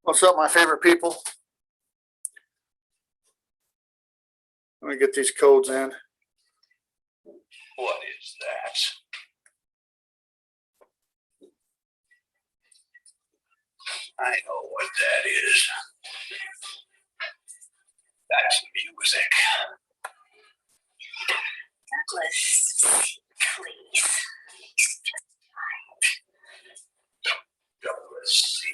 What's up, my favorite people? Let me get these codes in. What is that? I know what that is. That's music. Douglas, please. Douglas C.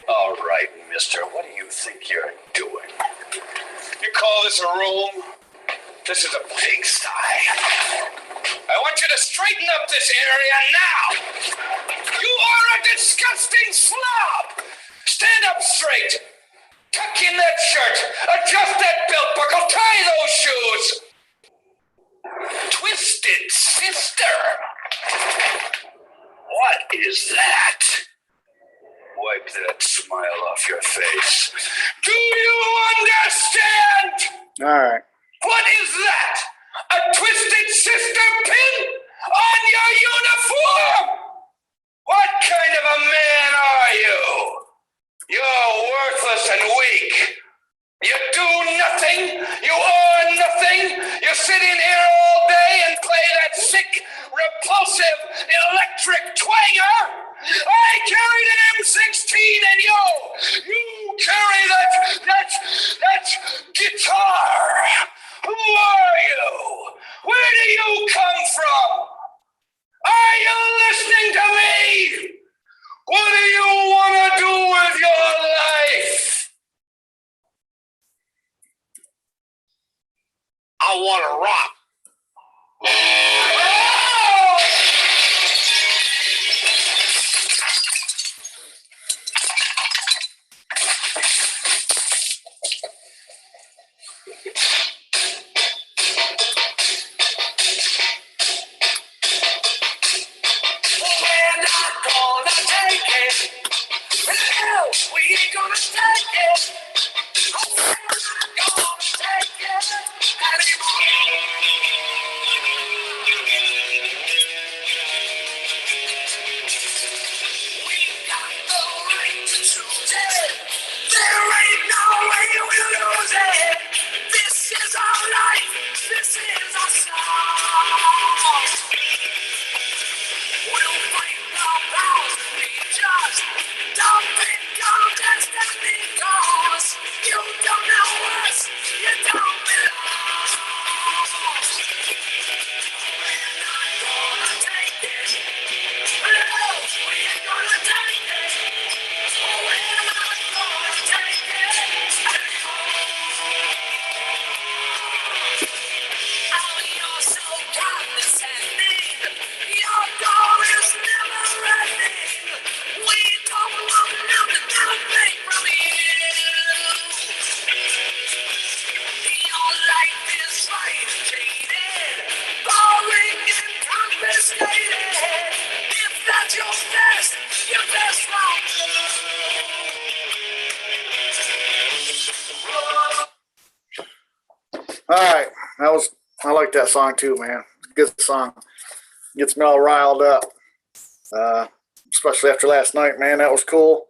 All right, mister, what do you think you're doing? You call this a room? This is a pigsty. I want you to straighten up this area now. You are a disgusting slob. Stand up straight. Tuck in that shirt. Adjust that belt buckle. Tie those shoes. Twisted sister. What is that? Wipe that smile off your face. Do you understand? All right. What is that? A twisted sister pin on your uniform? What kind of a man are you? You're worthless and weak. You do nothing. You earn nothing. You sit in here all day and play that sick, repulsive, electric twanger. I carried an M16 and you carry that guitar. Who are you? Where do you come from? Are you listening to me? What do you want to do with your life? I want to rock. We're not gonna take it. No, we ain't gonna take it. We're not gonna take it anymore. We got the right to choose it. There ain't no way we'll lose it. This is our life. This is our song. We'll fight the battles we just don't think of destiny, 'cause you don't know us, you don't belong. We're not gonna take it. No, we ain't gonna take it. We're not gonna take it anymore. Oh, you're so condescending. Your door is never ending. We don't want nothing from you. Your life is truncated, boring and confiscated. If that's your best, you're best wrong. All right. I like that song too, man. Good song. Gets me all riled up. Especially after last night, man. That was cool.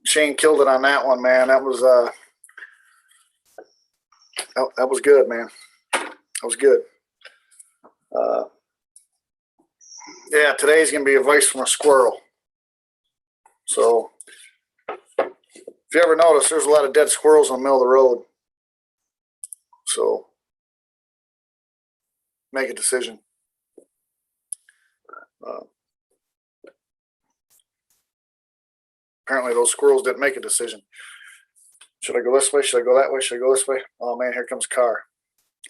Shane killed it on that one, man. That was good, man. That was good. Yeah, today's gonna be advice from a squirrel. So if you ever notice, there's a lot of dead squirrels in the middle of the road. So make a decision. Apparently those squirrels didn't make a decision. Should I go this way? Should I go that way? Should I go this way? Oh man, here comes a car.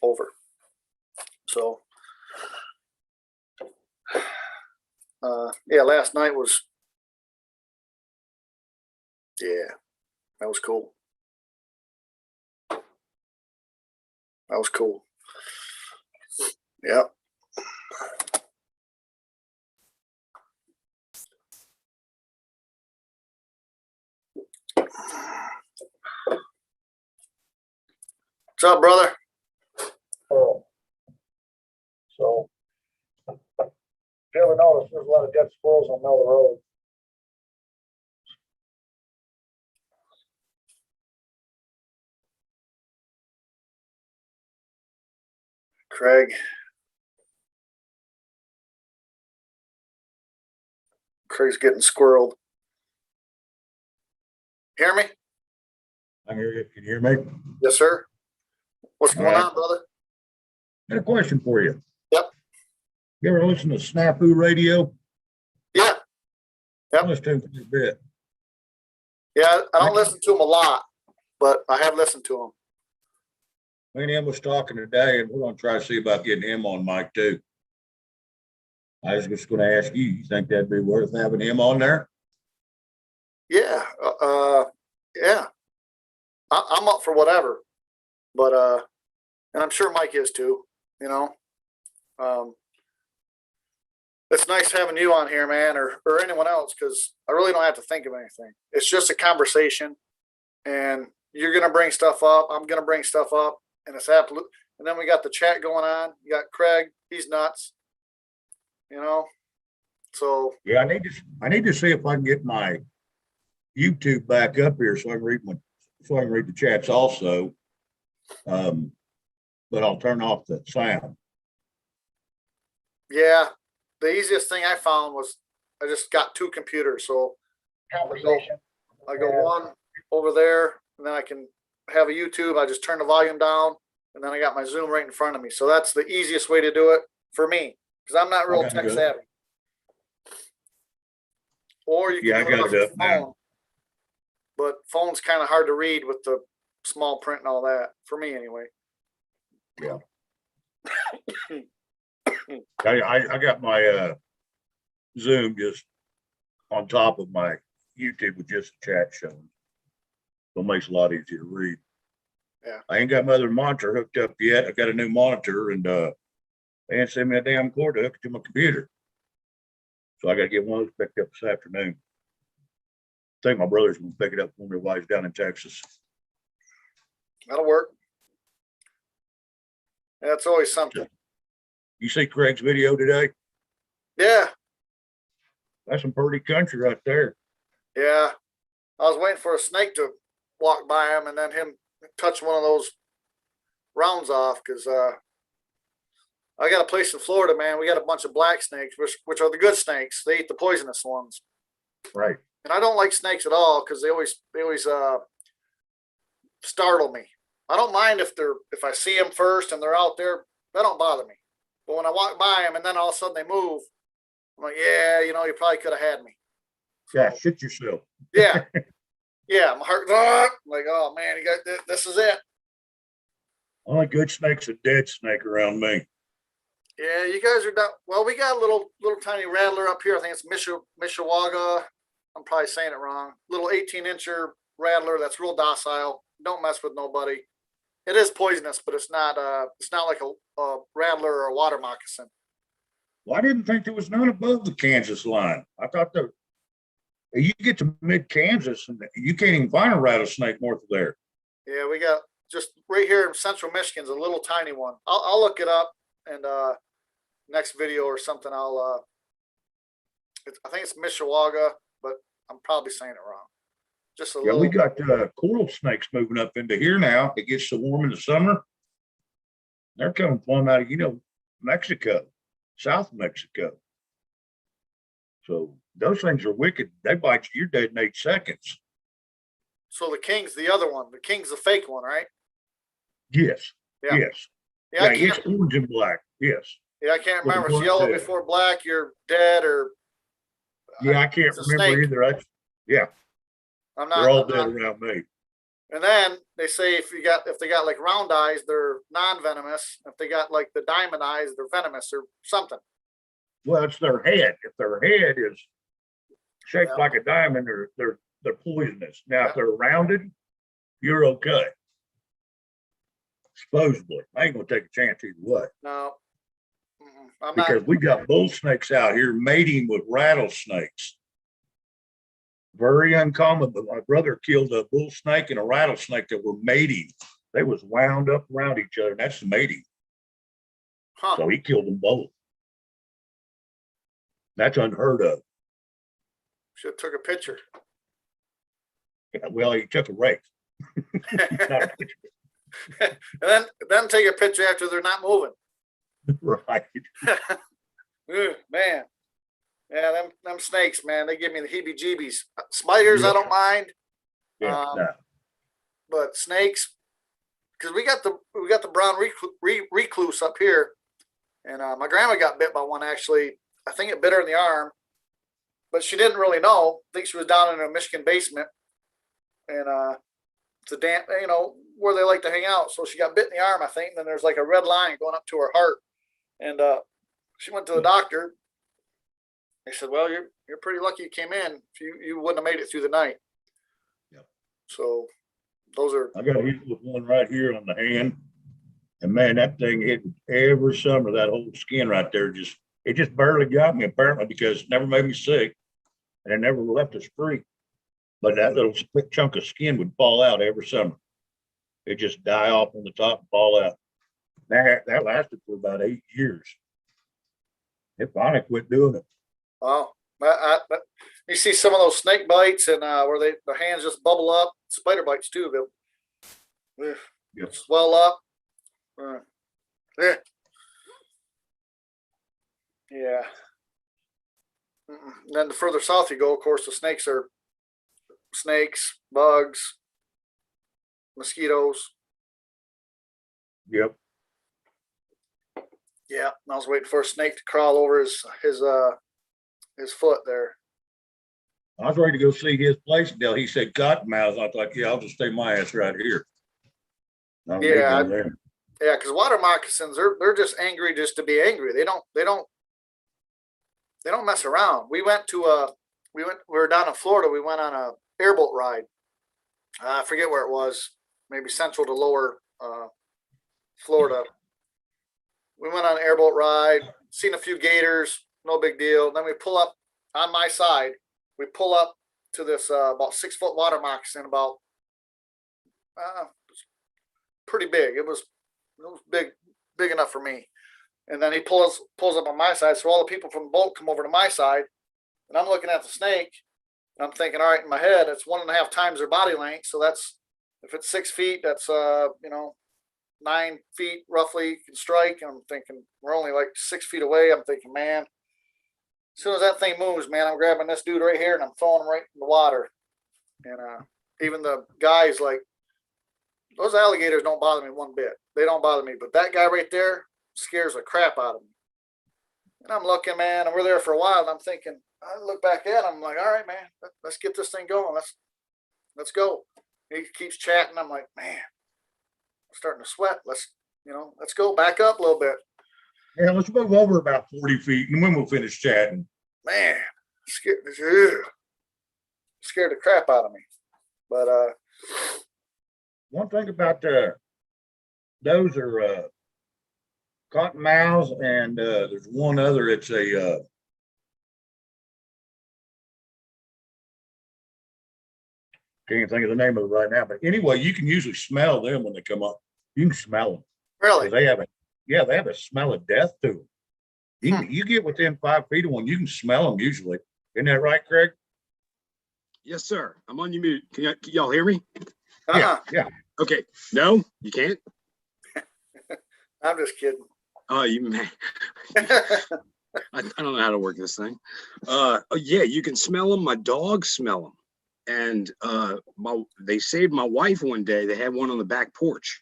Over. So yeah, last night was, yeah, that was cool. That was cool. Yep. What's up, brother? Oh. So, if you ever notice, there's a lot of dead squirrels on the middle of the road. Craig's getting squirreled. Hear me? I hear you. Can you hear me? Yes, sir. What's going right. on, brother? Got a question for you. Yep. You ever listen to Snafu Radio? Yeah. Yep. I listen to him for a bit. Yeah, I don't listen to him a lot, but I have listened to him. Me and him was talking today, and we're going to try to see about getting him on mic too. I was just going to ask you think that'd be worth having him on there? Yeah. Yeah. I'm up for whatever, but and I'm sure Mike is too. You know, it's nice having you on here, man, or anyone else, because I really don't have to think of anything. It's just a conversation, and you're gonna bring stuff up. I'm gonna bring stuff up, and it's absolute. And then we got the chat going on. You got Craig. He's nuts. You know, so Yeah, I need to see if I can get my YouTube back up here so I can read the chats also. But I'll turn off the sound. yeah, the easiest thing I found was I just got two computers, so conversation. I go one over there, and then I can have a YouTube. I just turn the volume down, and then I got my Zoom right in front of me. So that's the easiest way to do it for me, because I'm not real Okay, tech good. savvy. Or you Yeah, can I do it got off it your up now. phone, but phone's kind of hard to read with the small print and all that. For me, anyway. Yeah. I got my Zoom just on top of my YouTube with just the chat showing. So it makes it a lot easier to read. Yeah. I ain't got my other monitor hooked up yet. I got a new monitor, and they ain't sent me a damn cord to hook it to my computer. So I got to get one of those picked up this afternoon. I think my brother's going to pick it up for me while he's down in Texas. That'll work. That's always something. You see Craig's video today? Yeah. That's some pretty country right there. Yeah. I was waiting for a snake to walk by him and then him touch one of those rounds off, because I got a place in Florida, man. We got a bunch of black snakes, which are the good snakes. They eat the poisonous ones. Right. And I don't like snakes at all, because they always startle me. I don't mind if I see them first and they're out there. That don't bother me. But when I walk by them and then all of a sudden they move, I'm like, yeah, you probably could have had me. Yeah, shit yourself. Yeah. Yeah, my heart, I'm like, oh man, you got this is it. Only good snake's a dead snake around me. Yeah, you guys are done. Well, we got a little tiny rattler up here. I think it's Mishawaka. I'm probably saying it wrong. Little 18-incher rattler that's real docile. Don't mess with nobody. It is poisonous, but it's not like a rattler or a water moccasin. Well, I didn't think there was none above the Kansas line. I thought you get to mid-Kansas and you can't even find a rattlesnake north of there. Yeah, we got just right here in central Michigan's a little tiny one. I'll look it up, and next video or something I think it's Mishawaka, but I'm probably saying it wrong. Just a little. We got coral snakes moving up into here now. It gets so warm in the summer. They're coming from out of, Mexico, South Mexico. So those things are wicked. They bite you, you're dead in 8 seconds. So the king's the other one. The king's the fake one, right? Yes. Yeah. Yes. Yeah, It's orange and black. Yes. Yeah, I can't With remember. the It's yellow black before black, you're dead, or Yeah, I can't it's a remember snake. either. They're all I'm dead not. around me. And then they say if they got like round eyes, they're non-venomous. If they got like the diamond eyes, they're venomous or something. Well, it's their head. If their head is shaped Yeah. like a diamond, they're poisonous. Now, Yeah. if they're rounded, you're okay. Supposedly, I ain't gonna take a chance either way. No, I'm Because not. we got bull snakes out here mating with rattlesnakes. Very uncommon, but my brother killed a bull snake and a rattlesnake that were mating. They was wound up around each other. And that's the mating. Huh. So he killed them both. That's unheard of. Should have took a picture. Well, he took a rake. Not a picture. And then take a picture after they're not moving. Right. Ugh, man. Yeah, them snakes, man, they give me the heebie-jeebies. Spiders, I don't mind. Yeah. No. But snakes, because we got the brown recluse up here, and my grandma got bit by one actually. I think it bit her in the arm, but she didn't really know. I think she was down in a Michigan basement, and it's a damp, where they like to hang out. So she got bit in the arm, I think, and then there's like a red line going up to her heart, and she went to the doctor. They said, "Well, you're pretty lucky you came in. If you wouldn't have made it through the night." Yep. So those are. I got hit with one right here on the hand, and man, that thing hit every summer. That whole skin right there it just barely got me apparently because it never made me sick, and it never left a streak. But that little split chunk of skin would fall out every summer. It just die off on the top and fall out. That lasted for about 8 years. It finally quit doing it. Wow. You see some of those snake bites and where their hands just bubble up. Spider bites too. They'll Yes. swell up. Yeah. Yeah. And then the further south you go, of course, the snakes are snakes, bugs, mosquitoes. Yep. Yeah. And I was waiting for a snake to crawl over his foot there. I was ready to go see his place until he said cottonmouth. I thought, yeah, I'll just stay my ass right here. Yeah, yeah, because water moccasins, they're just angry just to be angry. They don't mess around. We were down in Florida. We went on a airboat ride. I forget where it was. Maybe central to lower Florida. We went on an airboat ride. Seen a few gators. No big deal. Then we pull up on my side. We pull up to this about 6 foot water moccasin. About pretty big. It was big enough for me. And then he pulls up on my side. So all the people from the boat come over to my side, and I'm looking at the snake, and I'm thinking, all right, in my head, it's 1.5 times their body length. So that's, if it's 6 feet, that's 9 feet roughly you can strike. And I'm thinking we're only like 6 feet away. I'm thinking, man, as soon as that thing moves, man, I'm grabbing this dude right here and I'm throwing him right in the water. And even the guys, like, those alligators don't bother me one bit. They don't bother me. But that guy right there scares the crap out of me. And I'm looking, man, and we're there for a while. And I'm thinking, I look back at him. I'm like, all right, man, let's get this thing going. Let's go. He keeps chatting. I'm like, man, I'm starting to sweat. Let's go back up a little bit. Yeah, let's move over about 40 feet and then we'll finish chatting. Man, scared the crap out of me. But one thing about those are cottonmouths, and there's one other. It's a can't think of the name of it right now. But anyway, you can usually smell them when they come up. You can smell them. really, They have a smell of death to them. You get within 5 feet of one, you can smell them usually. Isn't that right, Craig? Yes, sir. I'm on your mute. Can y'all hear me? Yeah. Okay. No, you can't. I'm just kidding. Oh, you man. I don't know how to work this thing. Yeah, you can smell them. My dogs smell them. And they saved my wife one day. They had one on the back porch,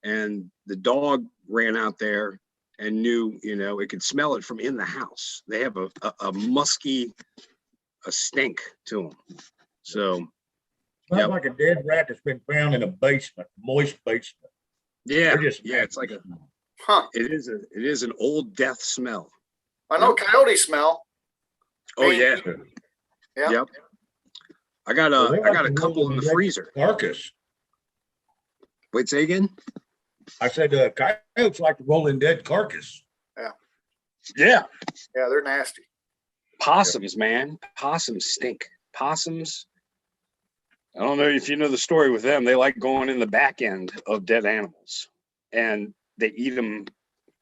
and the dog ran out there and knew, it could smell it from in the house. They have a musky, stink to them. So, Sounds like a dead rat that's been found in a basement, moist basement. yeah, Just it's like it is an old death smell. I know coyote smell. Oh yeah. Yeah. Yep. I got a couple in the freezer. Carcass. Wait, say again? I said coyotes like to roll in dead carcass. Yeah. Yeah, they're nasty. Possums, man. Possums stink. Possums I don't know if you know the story with them. They like going in the back end of dead animals, and they eat them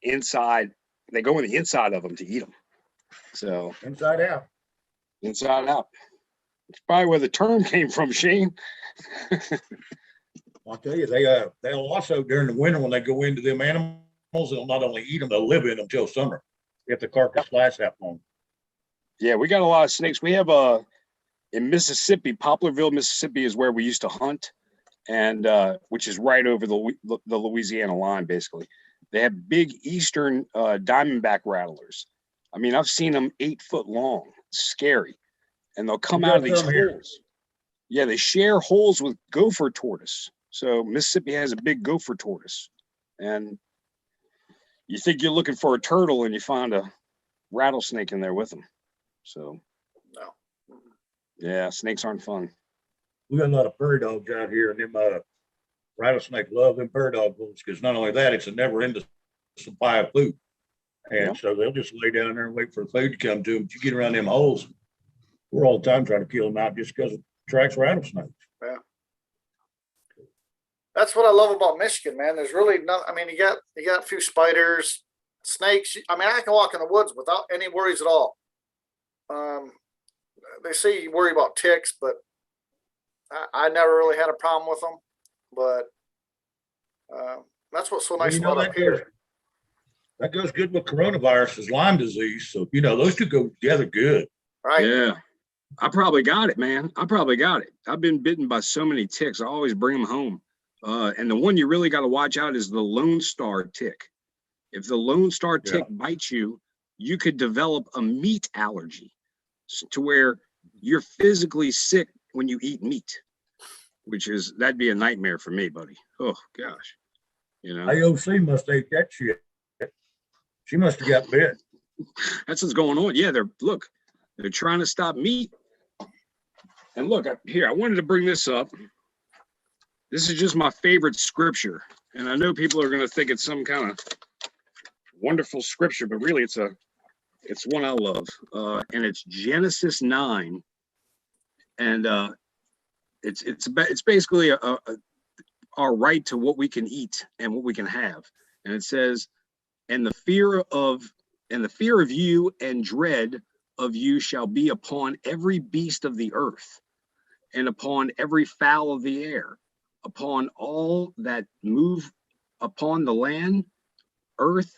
inside. They go in the inside of them to eat them. So Inside out. inside out. It's probably where the term came from, Shane. I'll tell you, they'll also during the winter when they go into them animals, they'll not only eat them, they'll live in them till summer if the carcass lasts that long. Yeah, we got a lot of snakes. We have in Mississippi, Poplarville, Mississippi is where we used to hunt, and which is right over the Louisiana line, basically. They have big eastern diamondback rattlers. I mean, I've seen them 8 foot long. It's scary, and they'll come out of these holes. Yeah, they share holes with gopher tortoise. So Mississippi has a big gopher tortoise, and you think you're looking for a turtle, and you find a rattlesnake in there with them. So, No. yeah, snakes aren't fun. We got a lot of prairie dogs out here, and them rattlesnake love them prairie dog holes because not only that, it's a never-ending supply of food, and Yep. so they'll just lay down there and wait for the food to come to them. But you get around them holes, we're all the time trying to kill them out just because it attracts rattlesnakes. Yeah. That's what I love about Michigan, man. There's really not. I mean, you got a few spiders, snakes. I mean, I can walk in the woods without any worries at all. They say you worry about ticks, but I never really had a problem with them. But that's what's so nice about up here. That goes good with coronavirus is Lyme disease. So, those two go together good. Right. Yeah. I probably got it, man. I probably got it. I've been bitten by so many ticks. I always bring them home. And the one you really got to watch out is the Lone Star tick. If the Lone Star tick bites you, you could develop a meat allergy to where you're physically sick when you eat meat, that'd be a nightmare for me, buddy. Oh gosh. AOC must have ate that shit. She must have got bit. That's what's going on. Yeah, they're trying to stop meat. And look, here, I wanted to bring this up. This is just my favorite scripture. And I know people are going to think it's some kind of wonderful scripture, but really it's one I love. And it's Genesis 9. And it's basically our right to what we can eat and what we can have. And it says, and the fear of you and dread of you shall be upon every beast of the earth, and upon every fowl of the air, upon all that move upon the land, earth,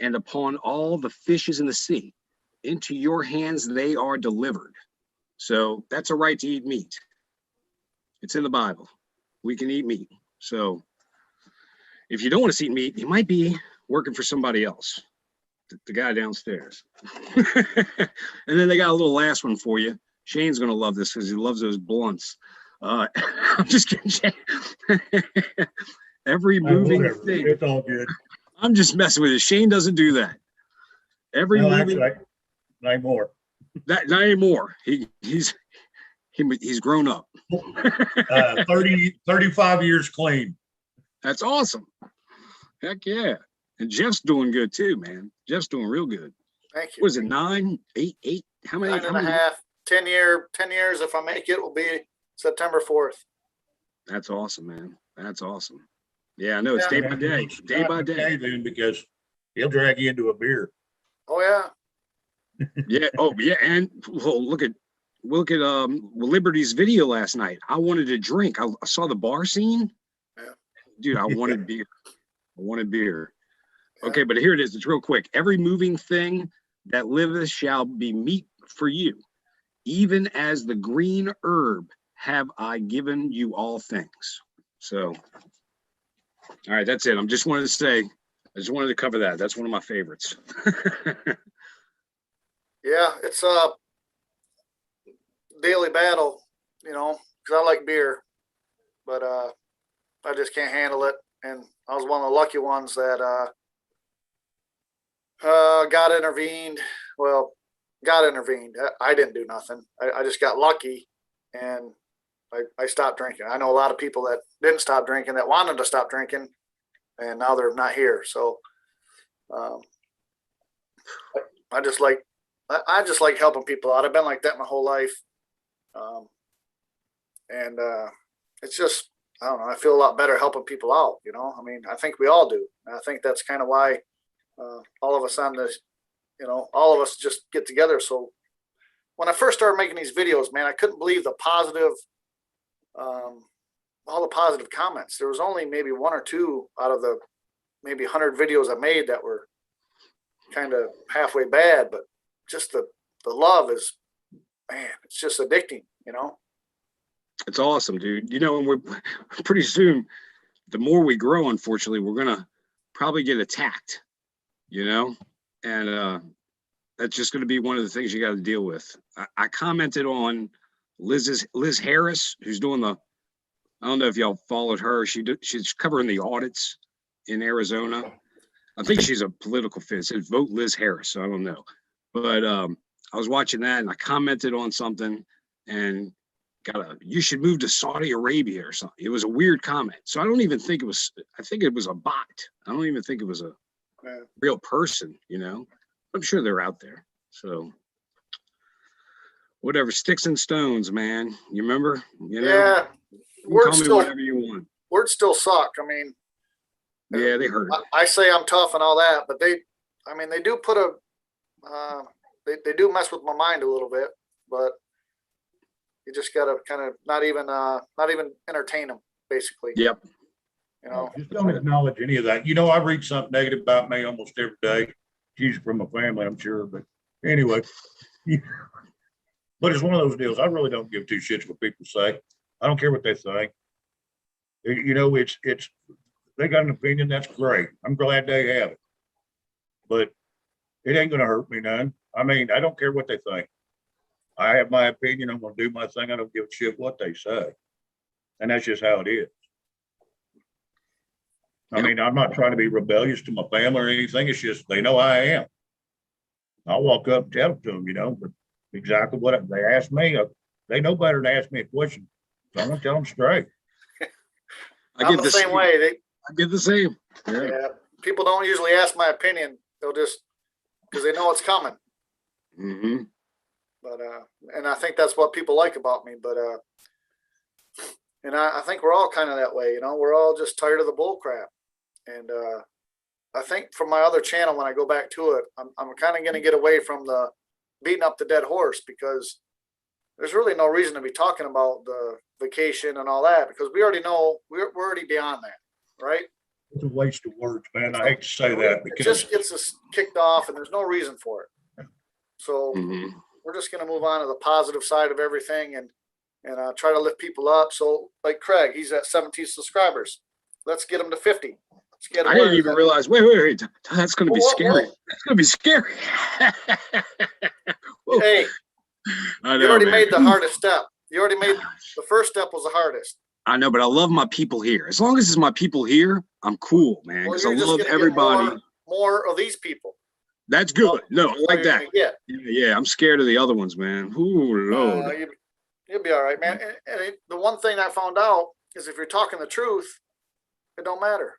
and upon all the fishes in the sea. Into your hands they are delivered. So that's a right to eat meat. It's in the Bible. We can eat meat. So if you don't want to eat meat, you might be working for somebody else, the guy downstairs. And then they got a little last one for you. Shane's going to love this because he loves those blunts. I'm just kidding, Shane. Every moving thing. It's all good. I'm just messing with you. Shane doesn't do that. Actually, not anymore. Not anymore. He's grown up. 35 years clean. That's awesome. Heck yeah. And Jeff's doing good too, man. Jeff's doing real good. Thank you. Was it 9, 8, 8? How many? 9.5, 10 years. If I make it, will be September 4th. That's awesome, man. That's awesome. Yeah, I know. It's day by day, Then because he'll drag you into a beer. Oh yeah. Yeah. Oh yeah. And look at Liberty's video last night. I wanted to drink. I saw the bar scene. Yeah. Dude, I wanted beer. Okay, but here it is. It's real quick. Every moving thing that liveth shall be meat for you. Even as the green herb have I given you all things. So, all right, that's it. I just wanted to cover that. That's one of my favorites. Yeah, it's a daily battle, because I like beer, but I just can't handle it. And I was one of the lucky ones that got intervened. Well, got intervened. I didn't do nothing. I just got lucky, and I stopped drinking. I know a lot of people that didn't stop drinking, that wanted to stop drinking, and now they're not here. So I just like helping people out. I've been like that my whole life. And it's just, I don't know, I feel a lot better helping people out, you know. I mean, I think we all do. And I think that's kind of why all of us on this, you know, all of us just get together. So when I first started making these videos, man, I couldn't believe the positive, all the positive comments. There was only maybe one or two out of the maybe 100 videos I made that were kind of halfway bad, but just the love is, man, it's just addicting, you know? It's awesome, dude. You know, and we're pretty soon, the more we grow, unfortunately, we're gonna probably get attacked, you know, and that's just gonna be one of the things you got to deal with. I commented on Liz Harris, who's doing the, I don't know if y'all followed her. She's covering the audits in Arizona. I think she's a political fit. It says vote Liz Harris. So I don't know, but I was watching that and I commented on something and you should move to Saudi Arabia or something. It was a weird comment. So I don't even think it was, I think it was a bot. I don't even think it was a real person, you know. I'm sure they're out there. So whatever, sticks and stones, man. You remember? You know, Yeah. you can call me whatever you want. Words still suck. I mean, yeah, they hurt. I say I'm tough and all that, but they do put a, they do mess with my mind a little bit, but you just gotta kind of not even entertain them, basically. Yep. You know, Just don't acknowledge any of that. You know, I read something negative about me almost every day. She's from my family, I'm sure, but anyway. But it's one of those deals. I really don't give two shits what people say. I don't care what they think. You know, it's they got an opinion. That's great. I'm glad they have it, but it ain't gonna hurt me none. I mean, I don't care what they think. I have my opinion. I'm gonna do my thing. I don't give a shit what they say, and that's just how it is. I mean, I'm not trying to be rebellious to my family or anything. It's just they know I am. I'll walk up and tell it to them, you know, but exactly what they ask me. They know better than ask me a question. So I'm gonna tell them straight. I get the same way. I get the same. Yeah. People don't usually ask my opinion. They'll just, because they know it's coming. Mm-hmm. But and I think that's what people like about me. But and I think we're all kind of that way, you know. We're all just tired of the bull crap. And I think from my other channel, when I go back to it, I'm kind of going to get away from the beating up the dead horse, because there's really no reason to be talking about the vacation and all that, because we already know we're already beyond that, right? It's a waste of words, man. I hate to say that, It because just gets us kicked off, and there's no reason for it. So we're just going to move on to the positive side of everything, and try to lift people up. So like Craig, he's at 17 subscribers. Let's get him to 50. I didn't even realize. Wait. That's going to be scary. That's going to be scary. Hey, you already made the hardest step. You already made the first step was the hardest. I know, but I love my people here. As long as it's my people here, I'm cool, man. Because I love everybody. More of these people. That's good. No, I like that. Yeah, I'm scared of the other ones, man. Ooh, Lord. You'll be all right, man. And the one thing I found out is if you're talking the truth, it don't matter.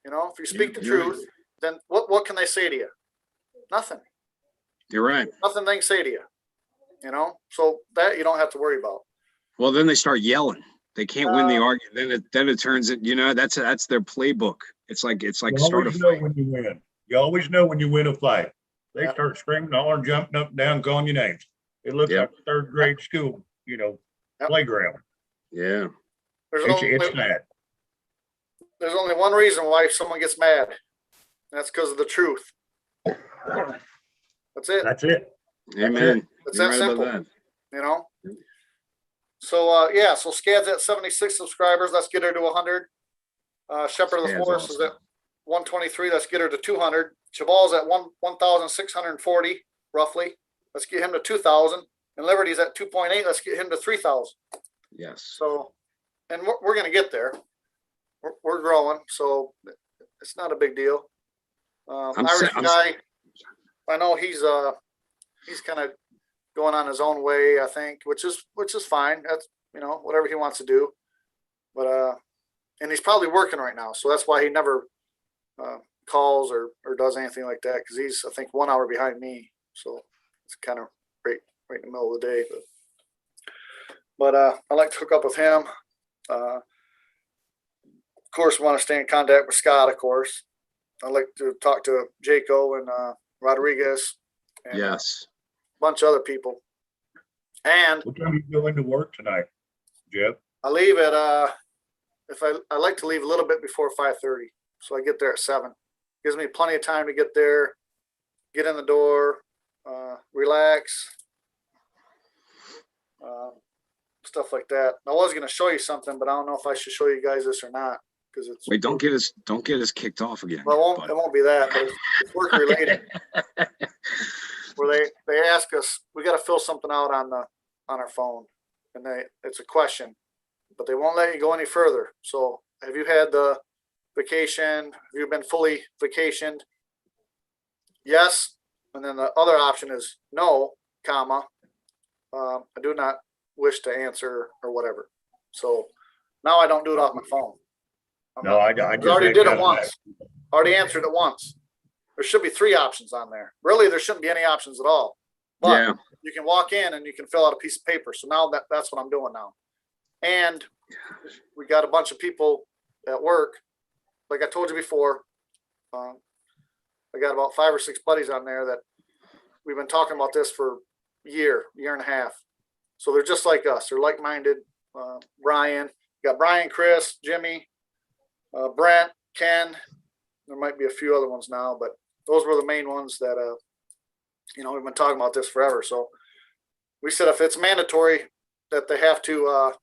You know, if you speak the truth, then what can they say to you? Nothing. You're right. Nothing they can say to you. You know, so that you don't have to worry about. Well, then they start yelling. They can't win the argument. Then it turns it. You know, that's their playbook. It's like start a fight. When you win. You always know when you win a fight. They start screaming, hollering, jumping up and down, calling your names. It looks like a third grade school, you know, playground. Yeah. It's mad. There's only one reason why someone gets mad. That's because of the truth. That's it. That's it. Amen. It's that simple. You know? So so Scad's at 76 subscribers. Let's get her to 100. Shepherd of the Forest is at 123. Let's get her to 200. Chabal's at 1,640 roughly. Let's get him to 2,000. And Liberty's at 2.8. Let's get him to 3,000. Yes. So, and we're going to get there. We're growing, so it's not a big deal. Irish guy, I know he's kind of going on his own way, I think, which is fine. That's, you know, whatever he wants to do. But and he's probably working right now, so that's why he never calls or does anything like that, because he's, I think, 1 hour behind me. So it's kind of right in the middle of the day. but I like to hook up with him. Of course, want to stay in contact with Scott. Of course, I like to talk to Jaco and Rodriguez and Yes. a bunch of other people. And What time you go into work tonight, Jeff? I leave at if I like to leave a little bit before 5:30, so I get there at 7. Gives me plenty of time to get there, get in the door, relax, stuff like that. I was going to show you something, but I don't know if I should show you guys this or not because it's. Wait, don't get us kicked off again. Well, bud. it won't be that, but it's work related. Where they ask us, we got to fill something out on our phone, and it's a question, but they won't let you go any further. So, have you had the vacation? Have you been fully vacationed? Yes, and then the other option is no, comma. I do not wish to answer or whatever. So now I don't do it off my phone. No, I already did it once. Already answered it once. There should be 3 options on there. Really, there shouldn't be any options at all. But Yeah. you can walk in and you can fill out a piece of paper. So now that's what I'm doing now. And we got a bunch of people at work. Like I told you before, I got about 5 or 6 buddies on there that we've been talking about this for a year and a half. So they're just like us. They're like-minded. Brian, you got Brian, Chris, Jimmy, Brent, Ken. There might be a few other ones now, but those were the main ones that, we've been talking about this forever. So we said if it's mandatory that they have to,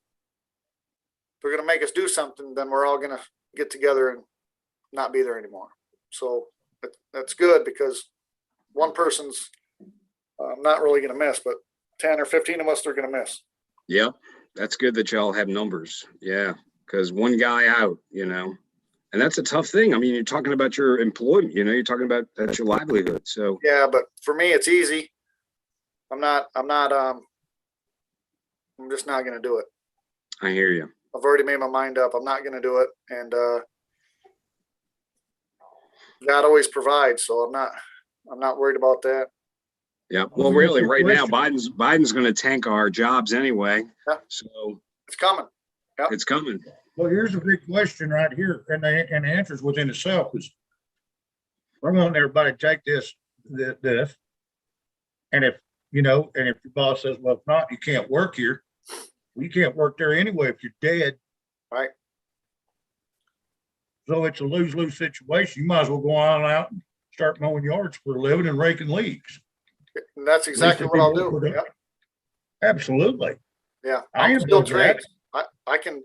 they're going to make us do something, then we're all going to get together and not be there anymore. So that's good because one person's not really going to miss, but 10 or 15 of us they're going to miss. Yeah, that's good that y'all have numbers. Yeah, because one guy out, and that's a tough thing. I mean, you're talking about your employment, you're talking about that's your livelihood. So yeah, but for me, it's easy. I'm just not going to do it. I hear you. I've already made my mind up. I'm not going to do it. And God always provides. So I'm not worried about that. Yeah. Well, really, right now, Question. Biden's going to tank our jobs anyway. Yeah. So It's coming. Yep. It's coming. Well, here's a big question right here, and the answer is within itself. Is I want everybody to take this, and if and if your boss says, well, if not, you can't work here. Well, you can't work there anyway if you're dead. Right. So it's a lose-lose situation. You might as well go on out and start mowing yards for a living and raking leaves. And that's exactly what I'll do. Yep. Absolutely. Yeah. I am still doing that. trained.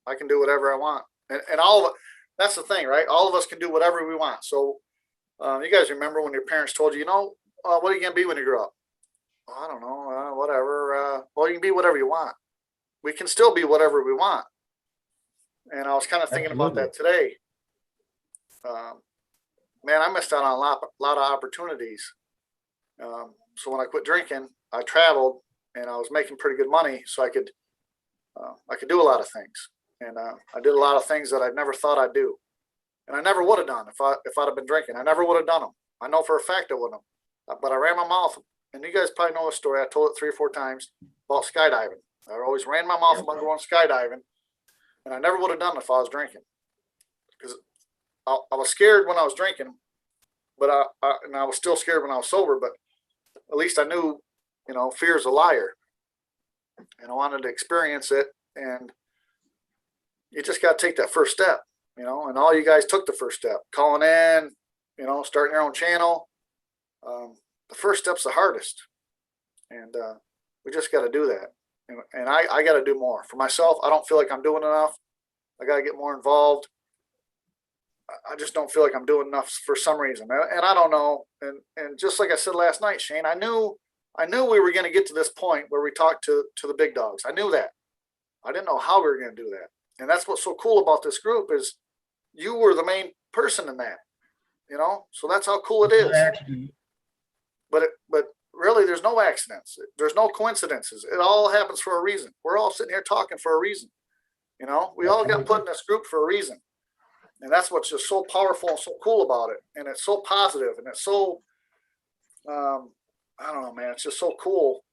I can do whatever I want. And all of it, that's the thing, right? All of us can do whatever we want. So you guys remember when your parents told you, what are you going to be when you grow up? I don't know, whatever. Well, you can be whatever you want. We can still be whatever we want. And I was kind of thinking about that today. Man, I missed out on a lot of opportunities. So when I quit drinking, I traveled and I was making pretty good money, so I could do a lot of things. And I did a lot of things that I never thought I'd do, and I never would have done if I'd have been drinking. I never would have done them. I know for a fact I wouldn't have. But I ran my mouth, and you guys probably know the story. I told it 3 or 4 times about skydiving. I always ran my mouth about going skydiving, and I never would have done it if I was drinking, because I was scared when I was drinking, but I was still scared when I was sober. But at least I knew, fear is a liar, and I wanted to experience it. And you just got to take that first step, and all you guys took the first step, calling in, starting your own channel. The first step's the hardest, and we just got to do that. And I got to do more for myself. I don't feel like I'm doing enough. I got to get more involved. I just don't feel like I'm doing enough for some reason, and I don't know. And just like I said last night, Shane, I knew we were going to get to this point where we talked to the big dogs. I knew that. I didn't know how we were going to do that. And that's what's so cool about this group is you were the main person in that, so that's how cool it is. But really, there's no accidents. There's no coincidences. It all happens for a reason. We're all sitting here talking for a reason. We all got put in this group for a reason. And that's what's just so powerful and so cool about it. And it's so positive, and it's so, I don't know, man, it's just so cool.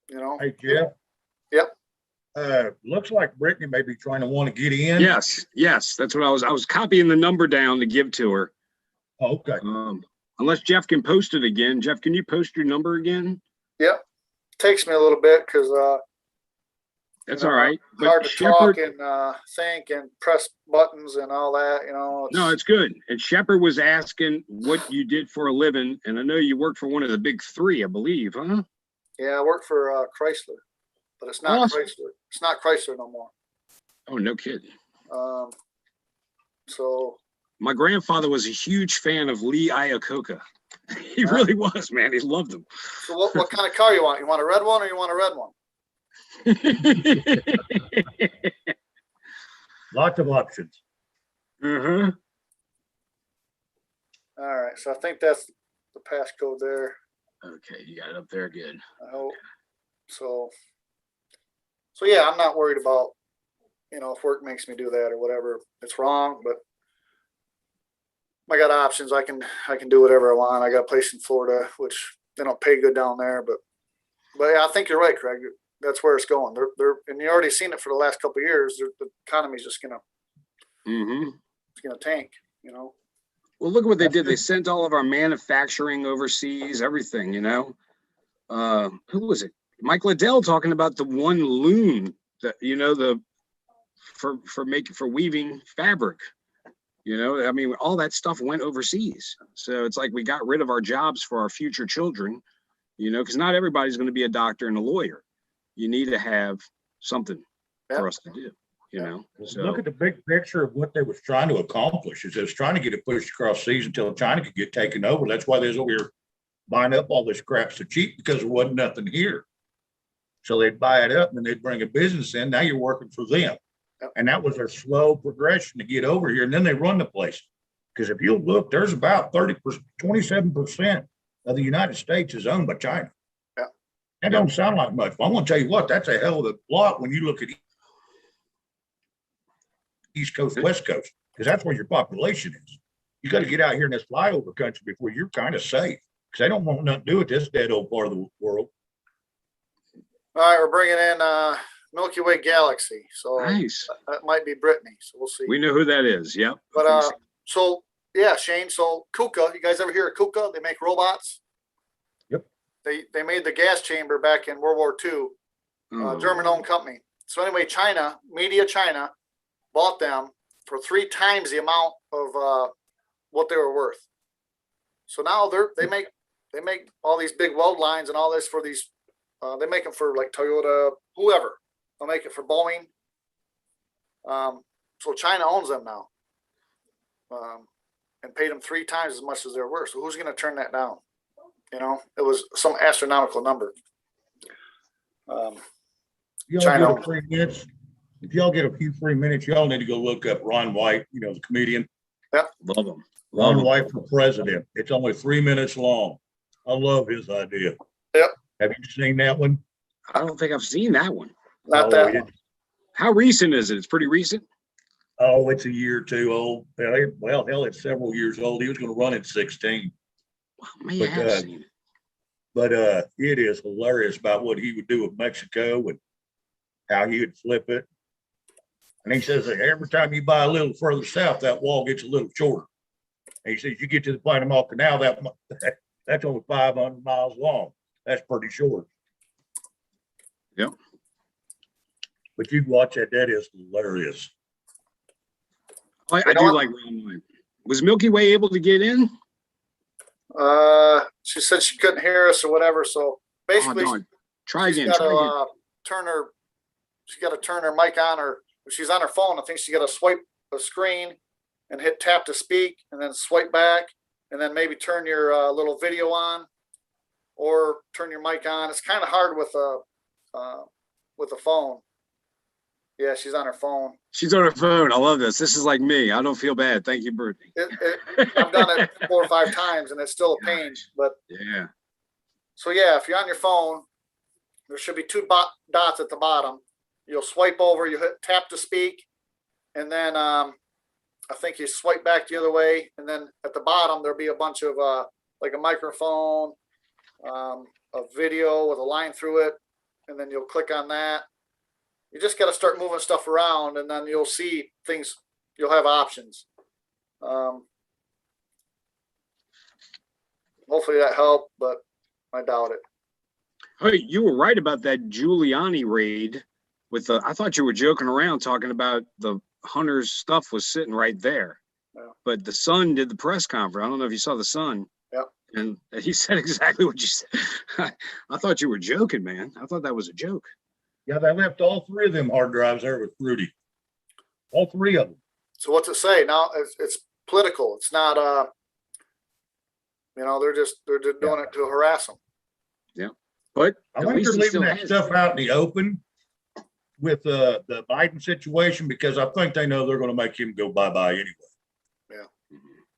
you know. Hey, Jeff. Yep. Looks like Brittany may be trying to want to get in. Yes, that's what I was copying the number down to give to her. Oh, okay. Unless Jeff can post it again. Jeff, can you post your number again? Yep. Takes me a little bit because That's you know, all right. hard But to Shepard, talk and think and press buttons and all that, you know. no, it's good. And Shepard was asking what you did for a living, and I know you worked for one of the big three, I believe, huh? Yeah, I work for Chrysler, but it's not Awesome. Chrysler. It's not Chrysler no more. Oh, no kidding. So My grandfather was a huge fan of Lee Iacocca. He really was, man. He loved him. so what kind of car you want? You want a red one or you want a red one? Lots of options. Uh-huh. All right, so I think that's the passcode there. Okay, you got it up there. Good. I hope. So yeah, I'm not worried about, you know, if work makes me do that or whatever. It's wrong, but I got options. I can do whatever I want. I got a place in Florida, which they don't pay good down there, but yeah, I think you're right, Craig. That's where it's going. They're and you already seen it for the last couple of years. The economy's just gonna it's gonna tank, you know. Well, look at what they did. They sent all of our manufacturing overseas, everything, you know. Who was it? Mike Liddell talking about the one loom that, you know, for weaving fabric. You know, I mean, all that stuff went overseas. So it's like we got rid of our jobs for our future children, you know, because not everybody's going to be a doctor and a lawyer. You need to have something for us to do, you know. So Look at the big picture of what they was trying to accomplish. Is they was trying to get it pushed across seas until China could get taken over. That's why they was over here buying up all this crap so cheap, because there wasn't nothing here. So they'd buy it up and then they'd bring a business in. Now you're working for them. And that was their slow progression to get over here. And then they run the place. Because if you look, there's about 27% of the United States is owned by China. Yeah. That don't sound like much. But I'm going to tell you what, that's a hell of a lot when you look at East Coast, West Coast, because that's where your population is. You got to get out here in this flyover country before you're kind of safe, because they don't want nothing to do with this dead old part of the world. All right, we're bringing in Milky Way Galaxy. So nice. That might be Brittany. So we'll see. We know who that is. Yep. But so yeah, Shane. So KUKA, you guys ever hear of KUKA? They make robots. Yep. They made the gas chamber back in World War II. German-owned company. So anyway, China bought them for 3 times the amount of what they were worth. So now they make all these big weld lines and all this for these. They make them for like Toyota, whoever. They'll make it for Boeing. So China owns them now, and paid them 3 times as much as they're worth. So who's going to turn that down? You know, it was some astronomical number. China. Get a 3 minutes. If y'all get a few free minutes, y'all need to go look up Ron White, you know, the comedian. Yep. Love him. Ron White for president. It's only 3 minutes long. I love his idea. Yep. Have you seen that one? I don't think I've seen that one. Not that one. How recent is it? It's pretty recent. Oh, it's a year or 2 old. Well, hell, it's several years old. He was going to run at 16. Well, may have seen it. But it is hilarious about what he would do with Mexico and how he would flip it. And he says that every time you buy a little further south, that wall gets a little shorter. And he says you get to the Panama Canal, that's only 500 miles long. That's pretty short. Yep. But you'd watch that. That is hilarious. I do like Ron White. Was Milky Way able to get in? She said she couldn't hear us or whatever. So basically, try again. She got to turn her mic on, or if she's on her phone, I think she got to swipe a screen and hit tap to speak, and then swipe back, and then maybe turn your little video on, or turn your mic on. It's kind of hard with a phone. Yeah, she's on her phone. She's on her phone. I love this. This is like me. I don't feel bad. Thank you, Brittany. I've done it 4 or 5 times, and it's still a pain. But yeah. So yeah, if you're on your phone, there should be 2 dots at the bottom. You'll swipe over. You hit tap to speak, and then I think you swipe back the other way, and then at the bottom there'll be a bunch of like a microphone, a video with a line through it, and then you'll click on that. You just got to start moving stuff around, and then you'll see things. You'll have options. Hopefully that helped, but I doubt it. Hey, you were right about that Giuliani raid with the, I thought you were joking around talking about the Hunter's stuff was sitting right there. Yeah. But the Sun did the press conference. I don't know if you saw the Sun. Yep. And he said exactly what you said. I thought you were joking, man. I thought that was a joke. Yeah, they left all three of them hard drives there with Rudy. All three of them. So what's it say now? It's political. It's not. They're just doing it to harass them. Yeah, but I at think least they're he leaving still that has stuff out in the open with the Biden situation because I think they know they're going to make him go bye-bye anyway.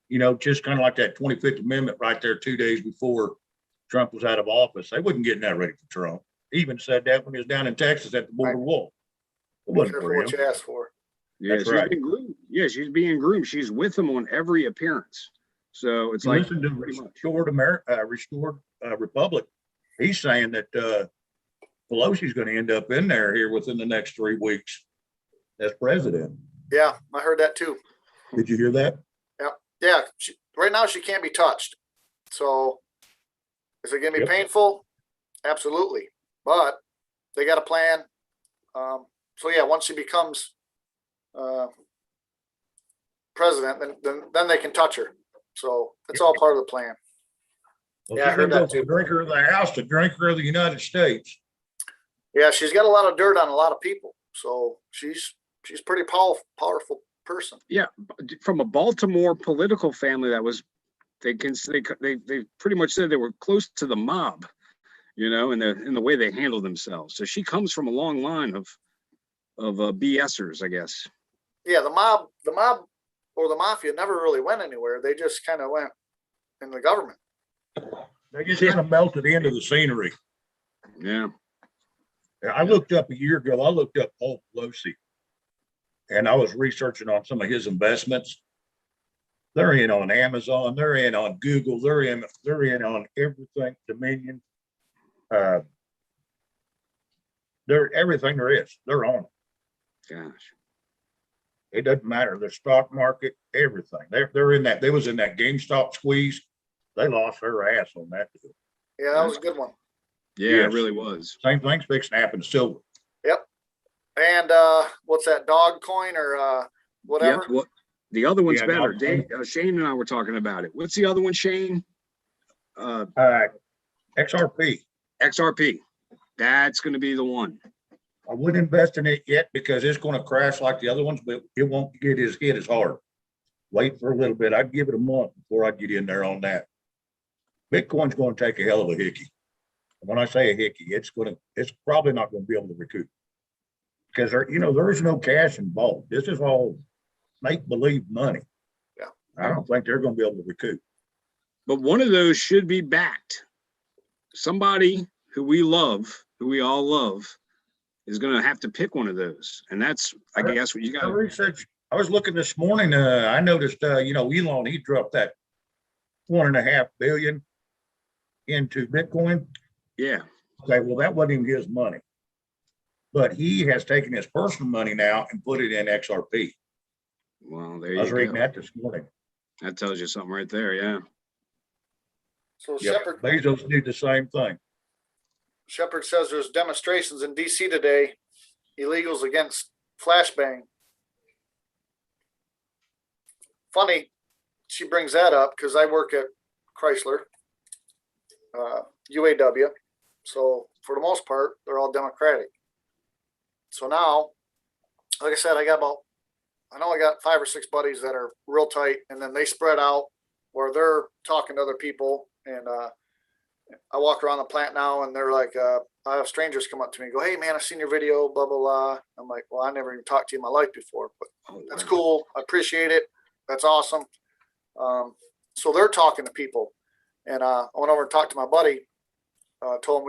Yeah. Just kind of like that 25th Amendment right there 2 days before Trump was out of office. They wasn't getting that ready for Trump. He even said that when he was down in Texas at the border wall. It Be wasn't careful for what him. you ask for. Yeah, That's she's right. being groomed. Yeah, she's being groomed. She's with him on every appearance. So it's You like listen to pretty much. Restored Republic. He's saying that Pelosi's going to end up in there here within the next 3 weeks as president. Yeah, I heard that too. Did you hear that? Yeah. Right now she can't be touched. So is it going to be Yep. painful? Absolutely. But they got a plan. So yeah, once she becomes president, then they can touch her. So it's all part of the plan. Well, Yeah, I she's heard going that to go too. from drinker of the House to drinker of the United States. Yeah, she's got a lot of dirt on a lot of people. So she's pretty powerful person. Yeah, from a Baltimore political family that was, they pretty much said they were close to the mob, in the way they handle themselves. So she comes from a long line of BSers, I guess. Yeah, the mob or the mafia never really went anywhere. They just kind of went in the government. They just kind of melted into the scenery. Yeah. I looked up a year ago, I looked up Paul Pelosi and I was researching on some of his investments. They're in on Amazon, they're in on Google, they're in on everything, Dominion. They're everything there is. They're on it. Gosh. It doesn't matter. The stock market, everything. They're in that. They was in that GameStop squeeze. They lost their ass on that deal. Yeah, that was a good one. Yeah, Yes. It really was. Same thing's fixing to happen to silver. Yep. And what's that, dog coin or whatever? Yep. Well, the other one's Yeah, better. Dog Dave, Shane and I were talking about it. What's the other one, Shane? XRP. XRP. That's going to be the one. I wouldn't invest in it yet because it's going to crash like the other ones, but it won't get hit as hard. Wait for a little bit. I'd give it a month before I'd get in there on that. Bitcoin's going to take a hell of a hickey. And when I say a hickey, it's probably not going to be able to recoup because there is no cash involved. This is all make believe money. Yeah. I don't think they're going to be able to recoup. But one of those should be backed. Somebody who we all love, is going to have to pick one of those. And that's, I guess, what you got. Research. I was looking this morning. I noticed, Elon, he dropped that $1.5 billion into Bitcoin. Yeah. Okay, well, that wasn't even his money, but he has taken his personal money now and put it in XRP. Well, there I you was reading go. that this morning. That tells you something right there. Yeah. So Yep. Bezos did the same thing. Shepard says there's demonstrations in DC today, illegals against flashbang. Funny, she brings that up because I work at Chrysler, UAW. So for the most part, they're all Democratic. So now, like I said, I got 5 or 6 buddies that are real tight, and then they spread out where they're talking to other people. And I walk around the plant now, and they're like, I have strangers come up to me and go, "Hey man, I've seen your video, blah, blah, blah." I'm like, "Well, I never even talked to you in my life before, but that's cool. I appreciate it. That's awesome." So they're talking to people, and I went over and talked to my buddy, told him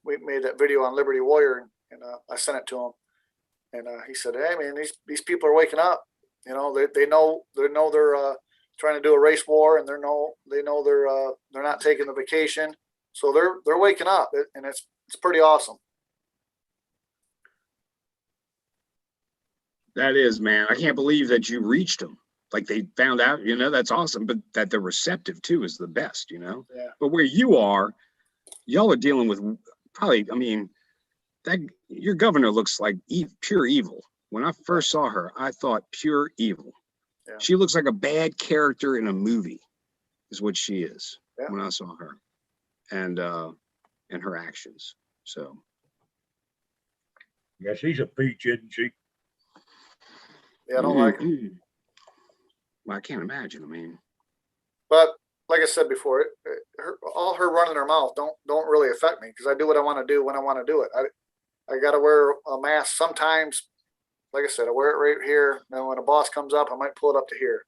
we made that video on Liberty Warrior, and I sent it to him. And he said, "Hey man, these people are waking up. They know they're trying to do a race war, and they know they're not taking the vacation. So they're waking up, and it's pretty awesome." That is, man. I can't believe that you reached them. Like they found out, you know, that's awesome. But that they're receptive too is the best, you know. Yeah. But where you are, y'all are dealing with probably, I mean, that your governor looks like pure evil. When I first saw her, I thought pure evil. Yeah. She looks like a bad character in a movie, is what she is. Yeah. When I saw her, and her actions. So Yeah, she's a peach, isn't she? Yeah, I don't like it. Well, I can't imagine. I mean, But like I said before, all her running her mouth don't really affect me because I do what I want to do when I want to do it. I got to wear a mask sometimes. Like I said, I wear it right here. And when a boss comes up, I might pull it up to here.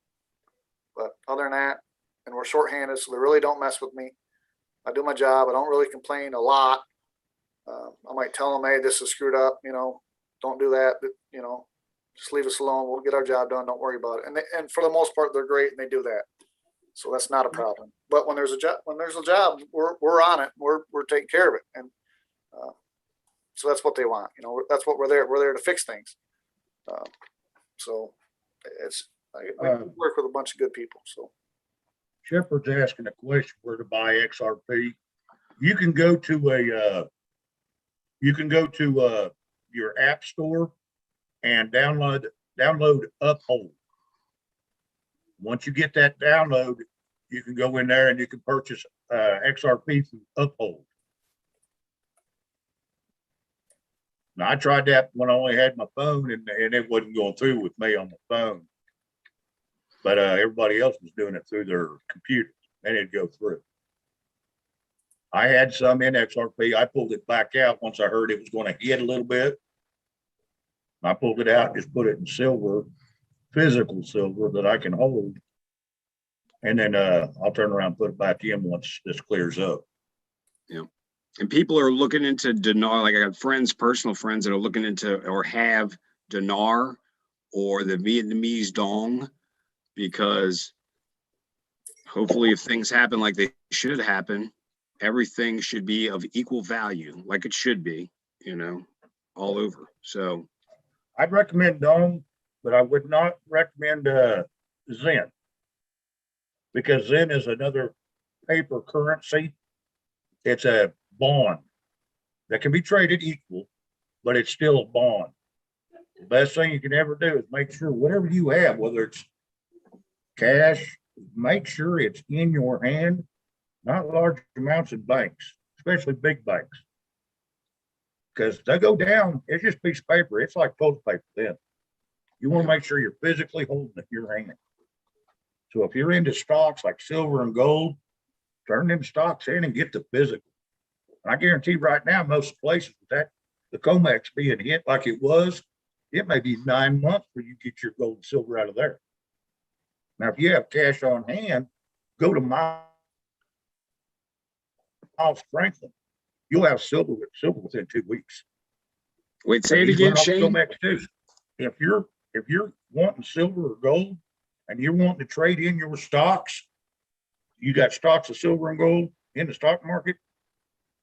But other than that, and we're shorthanded, so they really don't mess with me. I do my job. I don't really complain a lot. I might tell them, hey, this is screwed up. You know, don't do that. But, you know, just leave us alone. We'll get our job done. Don't worry about it. And for the most part, they're great and they do that. So that's not a problem. But when there's a job, we're on it. We're taking care of it. And so that's what they want. You know, that's what we're there. We're there to fix things. So we work with a bunch of good people. So Shepard's asking a question where to buy XRP. You can go to your app store and download Uphold. Once you get that download, you can go in there and you can purchase XRP from Uphold. Now, I tried that when I only had my phone and it wasn't going through with me on the phone. But everybody else was doing it through their computer and it'd go through. I had some in XRP. I pulled it back out once I heard it was going to hit a little bit. I pulled it out, just put it in silver, physical silver that I can hold. And then I'll turn around and put it back in once this clears up. yeah. And people are looking into dinar. Like I got friends, personal friends that are looking into or have dinar or the Vietnamese dong, because hopefully if things happen like they should happen, everything should be of equal value, like it should be, you know, all over. So I'd recommend dong, but I would not recommend Zen, because Zen is another paper currency. It's a bond that can be traded equal, but it's still a bond. The best thing you can ever do is make sure whatever you have, whether it's cash, make sure it's in your hand, not large amounts in banks, especially big banks. Because they go down, it's just a piece of paper. It's like toilet paper then. You want to make sure you're physically holding it in your hand. So if you're into stocks like silver and gold, turn them stocks in and get the physical. And I guarantee right now, most places with that, the COMEX being hit like it was, it may be 9 months before you get your gold and silver out of there. Now, if you have cash on hand, go to Miles Franklin. You'll have silver within 2 weeks. wait, say it again, Shane. COMEX too. If you're wanting silver or gold and you're wanting to trade in your stocks, you got stocks of silver and gold in the stock market,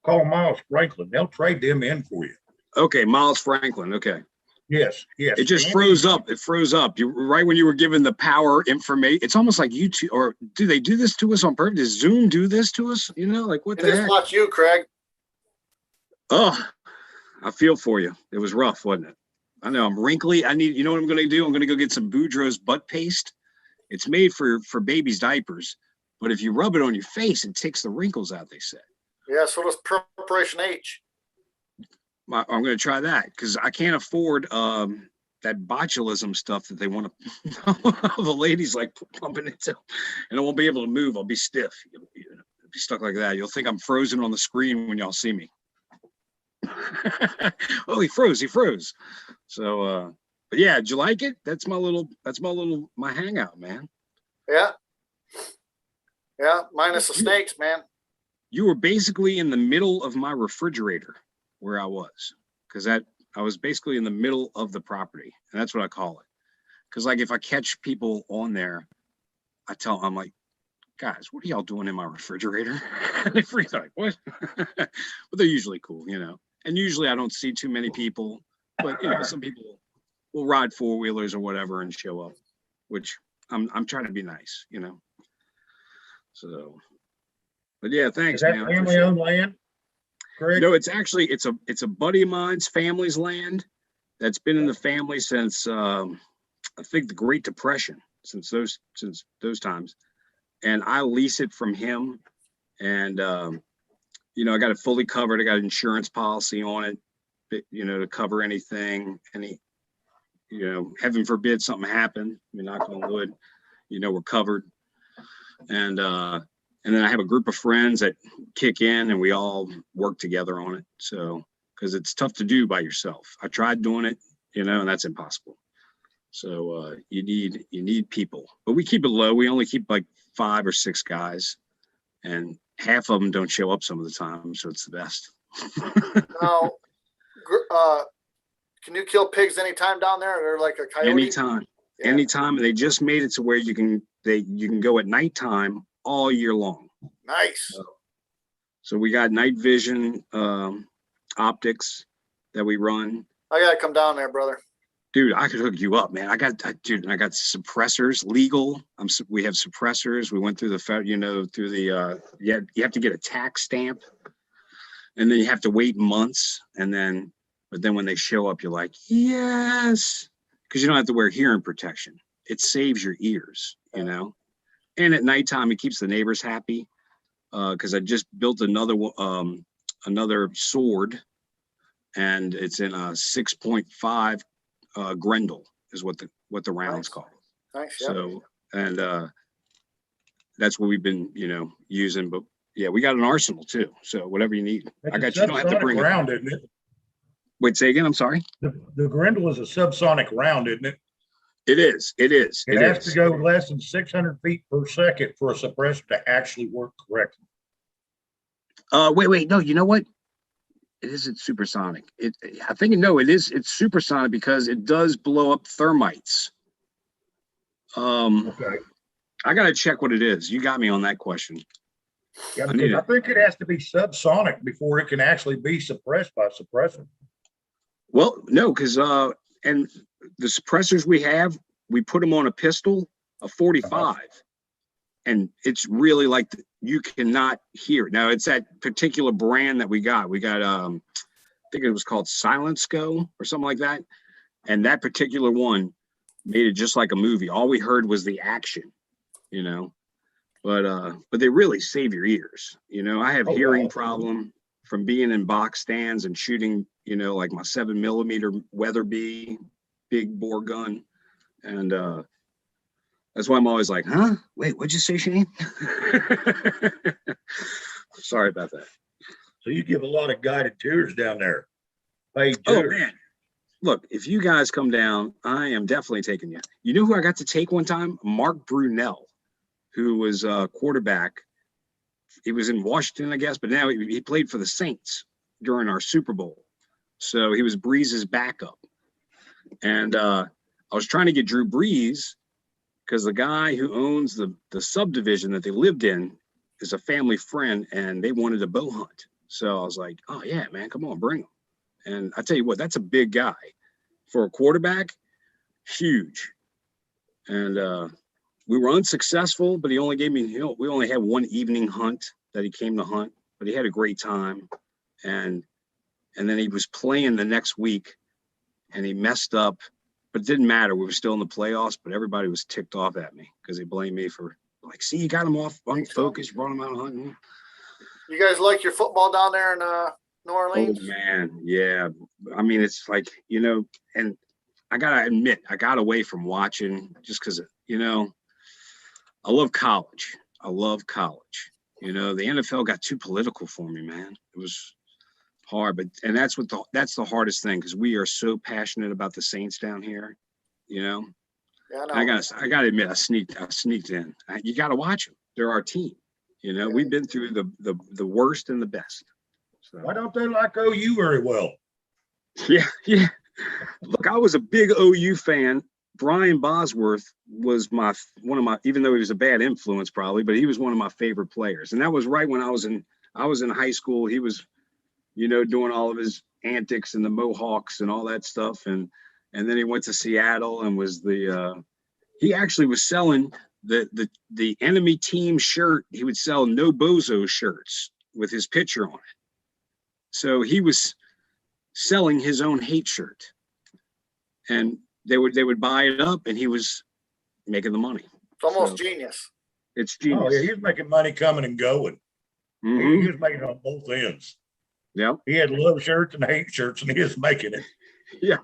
call Miles Franklin. They'll trade them in for you. Okay, Miles Franklin. Okay. Yes. It just froze up. It froze up. You right when you were given the power information. It's almost like YouTube, or do they do this to us on purpose? Does Zoom do this to us? You know, like what they the just heck? watch you, Craig. Oh, I feel for you. It was rough, wasn't it? I know I'm wrinkly. You know what I'm going to do? I'm going to go get some Boudreaux's butt paste. It's made for babies' diapers, but if you rub it on your face, it takes the wrinkles out, they say. Yeah, so does Preparation H. I'm going to try that because I can't afford that botulism stuff that they want to. The ladies like pumping into, and I won't be able to move. I'll be stiff. I'll be stuck like that. You'll think I'm frozen on the screen when y'all see me. Oh, he froze. So, but yeah, did you like it? That's my hangout, man. Yeah, minus the snakes, man. You were basically in the middle of my refrigerator where I was, because I was basically in the middle of the property, and that's what I call it. Because like if I catch people on there, I'm like, guys, what are y'all doing in my refrigerator? They freak like, what? But they're usually cool, you know. And usually I don't see too many people, but you know, some people we'll ride 4-wheelers or whatever and show up, which I'm trying to be nice, you know. So, but yeah, Is thanks, that man. family owned land, Craig? No, it's actually it's a buddy of mine's family's land that's been in the family since I think the Great Depression, since those times, and I lease it from him, and you know, I got it fully covered. I got an insurance policy on it, you know, to cover anything, you know, heaven forbid something happened. I mean, knock on wood, you know, we're covered. And then I have a group of friends that kick in and we all work together on it. So, because it's tough to do by yourself. I tried doing it, you know, and that's impossible. So you need people, but we keep it low. We only keep like 5 or 6 guys, and half of them don't show up some of the time. So it's the best. Now, can you kill pigs anytime down there? Or like a coyote? Anytime. Yeah. Anytime. And they just made it to where you can go at nighttime all year long. Nice. So we got night vision optics that we run. I gotta come down there, brother. Dude, I could hook you up, man. I got suppressors legal. We have suppressors. We went through the you have to get a tax stamp, and then you have to wait months, but then when they show up, you're like, yes, because you don't have to wear hearing protection. It saves your ears, you know. And at nighttime, it keeps the neighbors happy. Because I just built another sword, and it's in a 6.5 Grendel is what the round's called. Nice. Yeah. So, and that's what we've been, you know, using. But yeah, we got an arsenal too. So whatever you need, It's I got a you. Don't have to subsonic bring round, it. isn't it? Wait, say again. I'm sorry. The Grendel is a subsonic round, isn't it? It is. It has is. to go less than 600 feet per second for a suppressor to actually work correctly. Wait. No, you know what? It isn't supersonic. I think it is. It's supersonic because it does blow up thermites. Okay. I gotta check what it is. You got me on that question. Yeah, I because I think it has to be subsonic before it can actually be suppressed by suppressor. Well, no, because and the suppressors we put them on a pistol, a 45, and it's really like you cannot hear. Now it's that particular brand that we got. We got I think it was called Silence Go or something like that, and that particular one made it just like a movie. All we heard was the action, you know. But they really save your ears. You know, I have hearing problem from being in box stands and shooting, you know, like my 7mm Weatherby big bore gun. And that's why I'm always like, huh? Wait, what'd you say, Shane? Sorry about that. So you give a lot of guided tours down there. Paid Oh tours. man. Look, if you guys come down, I am definitely taking you. You know who I got to take one time? Mark Brunell, who was a quarterback. He was in Washington, I guess, but now he played for the Saints during our Super Bowl. So he was Breeze's backup. And I was trying to get Drew Brees because the guy who owns the subdivision that they lived in is a family friend, and they wanted a bow hunt. So I was like, oh, yeah, man, come on, bring him. And I tell you what, that's a big guy. For a quarterback, huge. And we were unsuccessful, but he only gave me, we only had one evening hunt that he came to hunt, but he had a great time. And then he was playing the next week and he messed up, but it didn't matter. We were still in the playoffs, but everybody was ticked off at me because they blamed me for like, see, you got him off unfocused, brought him out hunting. You guys like your football down there in New Orleans? Oh man. Yeah. I mean, it's like, you know, and I gotta admit, I got away from watching just because, you know, I love college. You know, the NFL got too political for me, man. It was hard, and that's the hardest thing because we are so passionate about the Saints down here. You know, Yeah, I gotta admit, I sneaked in. You gotta watch them. They're our team. You know, we've been through the worst and the best. So. Why don't they like OU very well? Yeah. Look, I was a big OU fan. Brian Bosworth was one of my, even though he was a bad influence probably, but he was one of my favorite players. And that was right when I was in high school. He was, you know, doing all of his antics and the Mohawks and all that stuff. And and then he went to Seattle and was he actually was selling the enemy team shirt. He would sell No Bozo shirts with his picture on it. So he was selling his own hate shirt, and they would buy it up, and he was making the money. It's almost So, genius. it's Oh, yeah, genius. he was making money coming and going. Mhm. He was making it on both ends. Yep. He had love shirts and hate shirts, and he was making it. Yeah.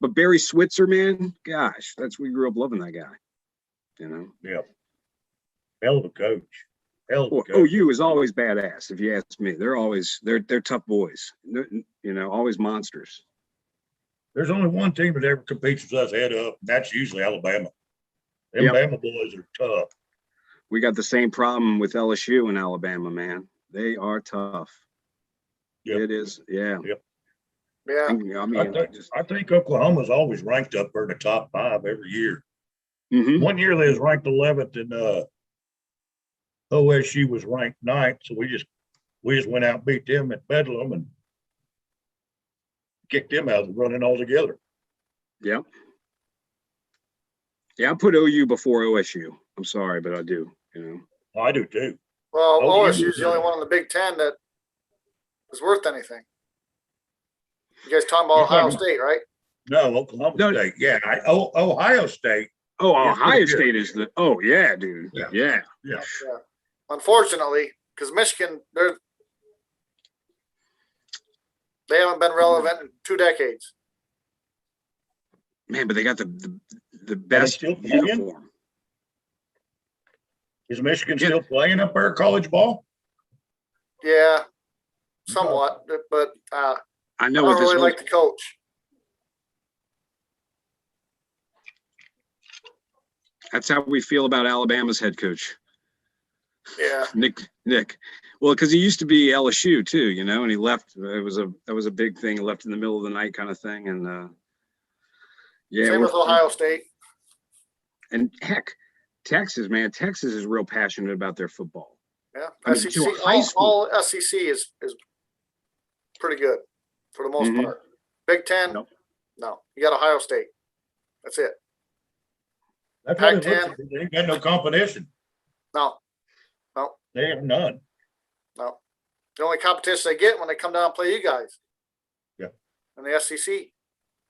But Barry Switzer, man, gosh, we grew up loving that guy. You know. Yeah. Hell of a coach. Hell of a Well, coach. OU is always badass, if you ask me. They're tough boys. You know, always monsters. There's only one team that ever competes with us head up, and that's usually Alabama. Them Yep. Bama boys are tough. We got the same problem with LSU and Alabama, man. They are tough. Yep. It is, yeah. Yep. Yeah. I mean, I think Oklahoma's always ranked up there in the top 5 every year. mhm. One year they was ranked 11th, and OSU was ranked 9th. So we just went out and beat them at Bedlam and kicked them out of the running altogether. Yeah. Yeah, I put OU before OSU. I'm sorry, but I do, you know. Oh, I do too. Well, Oh, you OSU's do. the only one in the Big Ten that is worth anything. You guys talking about You're Ohio talking- State, right? No, Oklahoma No. State. Yeah, Ohio State. Oh, Yeah, Ohio pretty good. State is yeah, dude. Yeah. Yeah. Yeah. Yeah. Unfortunately, because Michigan, they haven't been relevant in 2 decades. Man, but they got the best still playing? uniform. Is Michigan Yeah. still playing up there college ball? Yeah, somewhat, but I I know don't what this really whole, like the coach. that's how we feel about Alabama's head coach, Yeah, Nick. Well, because he used to be LSU too, you know, and he left. That was a big thing. He left in the middle of the night kind of thing, and yeah. same with Ohio State. And heck, Texas, man, Texas is real passionate about their football. Yeah, I mean, SEC, to a high school. all SEC is pretty good for the most Mhm. part. Big Ten, Nope. no. You got Ohio State. That's it. That's what it Pac-10. looks like. They ain't got no competition. No, They have none. no. The only competition they get when they come down and play you guys. Yeah. And the SEC.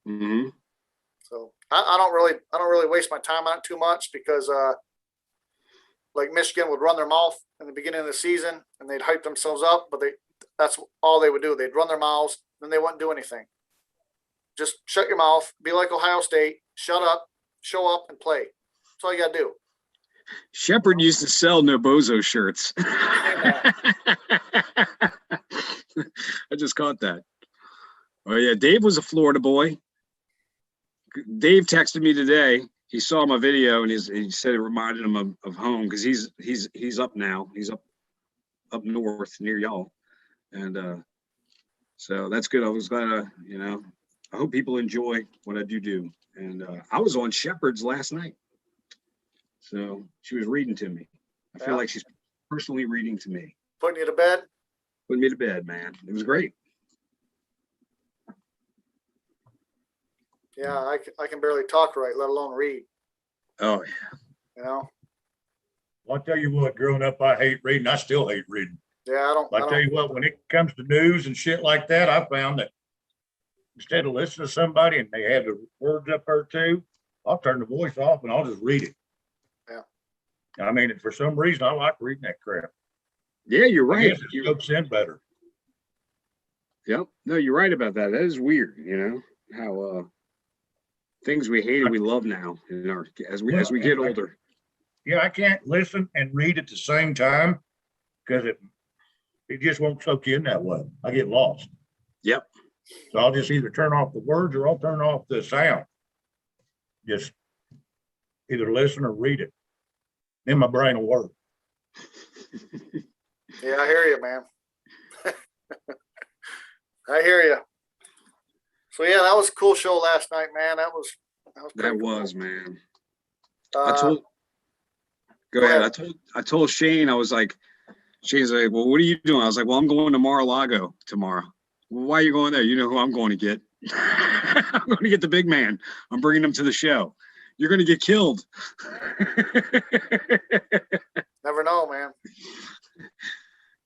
Mm-hmm. So I don't really waste my time on it too much because like Michigan would run their mouth in the beginning of the season and they'd hype themselves up, but that's all they would do. They'd run their mouths, then they wouldn't do anything. Just shut your mouth, be like Ohio State, shut up, show up and play. That's all you gotta do. Shepard used to sell No Bozo shirts. I just caught that. Oh yeah, Dave was a Florida boy. Dave texted me today. He saw my video and he said it reminded him of home because he's up now. He's up north near y'all, and so that's good. I was glad. I hope people enjoy what I do. And I was on Shepard's last night, so she was reading to me. I feel Yeah. like she's personally reading to me, Putting you to bed. putting me to bed, man. It was great. Yeah, I can barely talk right, let alone read. Oh yeah. You know? Well, I tell you what, growing up, I hate reading. I still hate reading. Yeah, I tell you what, when it comes to news and shit like that, I found that instead of listening to somebody and they have the words up there too, I'll turn the voice off and I'll just read it. Yeah. I mean, for some reason, I like reading that crap. Yeah, you're I right. guess it soaks in better. Yep. No, you're right about that. That is weird, you know, how things we hated we love now as we get older. Yeah, I can't listen and read at the same time because it just won't soak you in that way. I get lost. Yep. So I'll just either turn off the words or I'll turn off the sound. Just either listen or read it. Then my brain will work. Yeah, I hear you, man. I hear you. So yeah, that was a cool show last night, man. That was pretty cool. Man. Uh, Go ahead. I told Shane, I was like, Shane's like, well, what are you doing? I was like, well, I'm going to Mar-a-Lago tomorrow. Well, why are you going there? You know who I'm going to get. I'm going to get the big man. I'm bringing him to the show. You're going to get killed. Never know, man.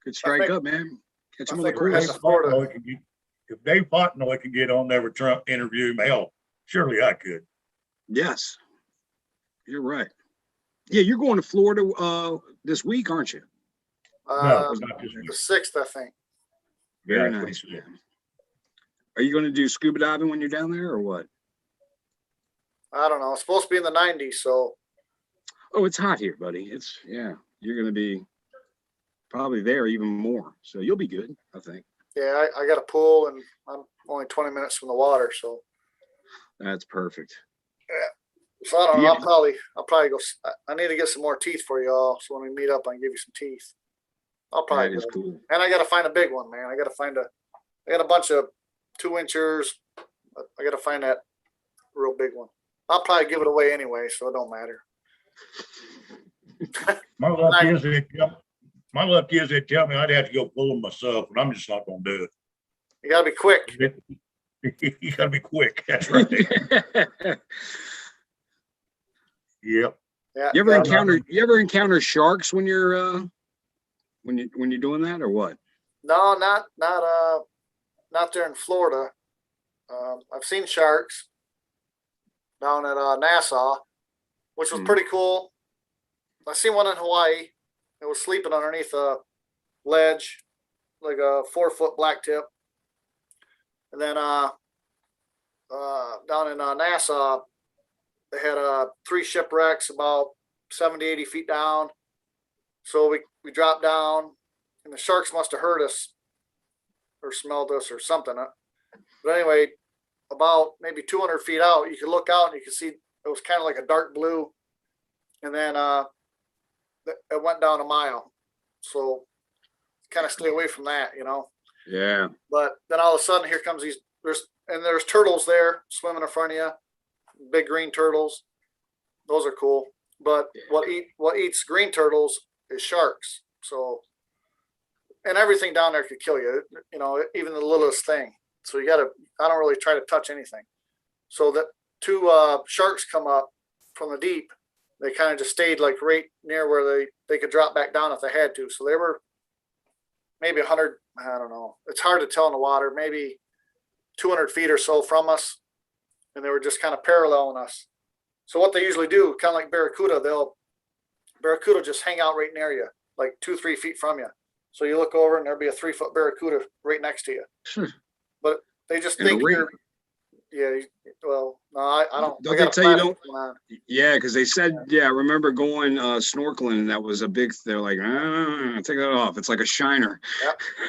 Could strike think- up, man. Catch him I on the think we're course. heading to Florida. If Dave Fontenoy can get on there with Trump, interview him, hell, surely I could. Yes, you're right. Yeah, you're going to Florida this week, aren't you? No, it's not this The week. 6th, I think. Very Yeah, nice, man. Are you going to do scuba diving when you're down there, or what? I don't know. It's supposed to be in the 90s, so Oh, it's hot here, buddy. It's you're going to be probably there even more, so you'll be good, I think. yeah, I got a pool and I'm only 20 minutes from the water, so That's perfect. so I don't know. Yeah. I'll probably go. I need to get some more teeth for y'all, so when we meet up, I can give you some teeth. I'll probably That is go. cool. And I got to find a big one, man. I got a bunch of 2-inchers. I got to find that real big one. I'll probably give it away anyway, so it don't matter. My luck is they tell me I'd have to go pull them myself, and I'm just not going to do You got to be quick. it. You got to be quick. That's right. Yep. Yeah. You yeah. ever encounter sharks when you're when you're doing that, or what? No, not there in Florida. I've seen sharks down at Nassau, which was pretty cool. I seen one in Hawaii. It was sleeping underneath a ledge, like a 4-foot blacktip. And then down in Nassau, they had 3 shipwrecks about 70, 80 feet down. So we dropped down, and the sharks must have heard us or smelled us or something. But anyway, about maybe 200 feet out, you could look out and you could see it was kind of like a dark blue. And then it went down a mile. So kind of stay away from that, you know. Yeah. But then all of a sudden, here comes there's turtles there swimming in front of you, big green turtles. Those are cool. But what eats green turtles is sharks. So, and everything down there could kill you, you know, even the littlest thing. So I don't really try to touch anything. So that 2 sharks come up from the deep. They kind of just stayed like right near where they could drop back down if they had to. So they were maybe 100, I don't know. It's hard to tell in the water, maybe 200 feet or so from us. And they were just kind of paralleling us. So what they usually do, kind of like barracuda, barracuda just hang out right near you, like 2-3 feet from you. So you look over and there'll be a 3-foot barracuda right next to you. But they just think you're, well, no, I don't. Don't they tell you don't? Yeah, because they said, I remember going snorkeling, and that was a big, they're like, take that off. It's like a shiner.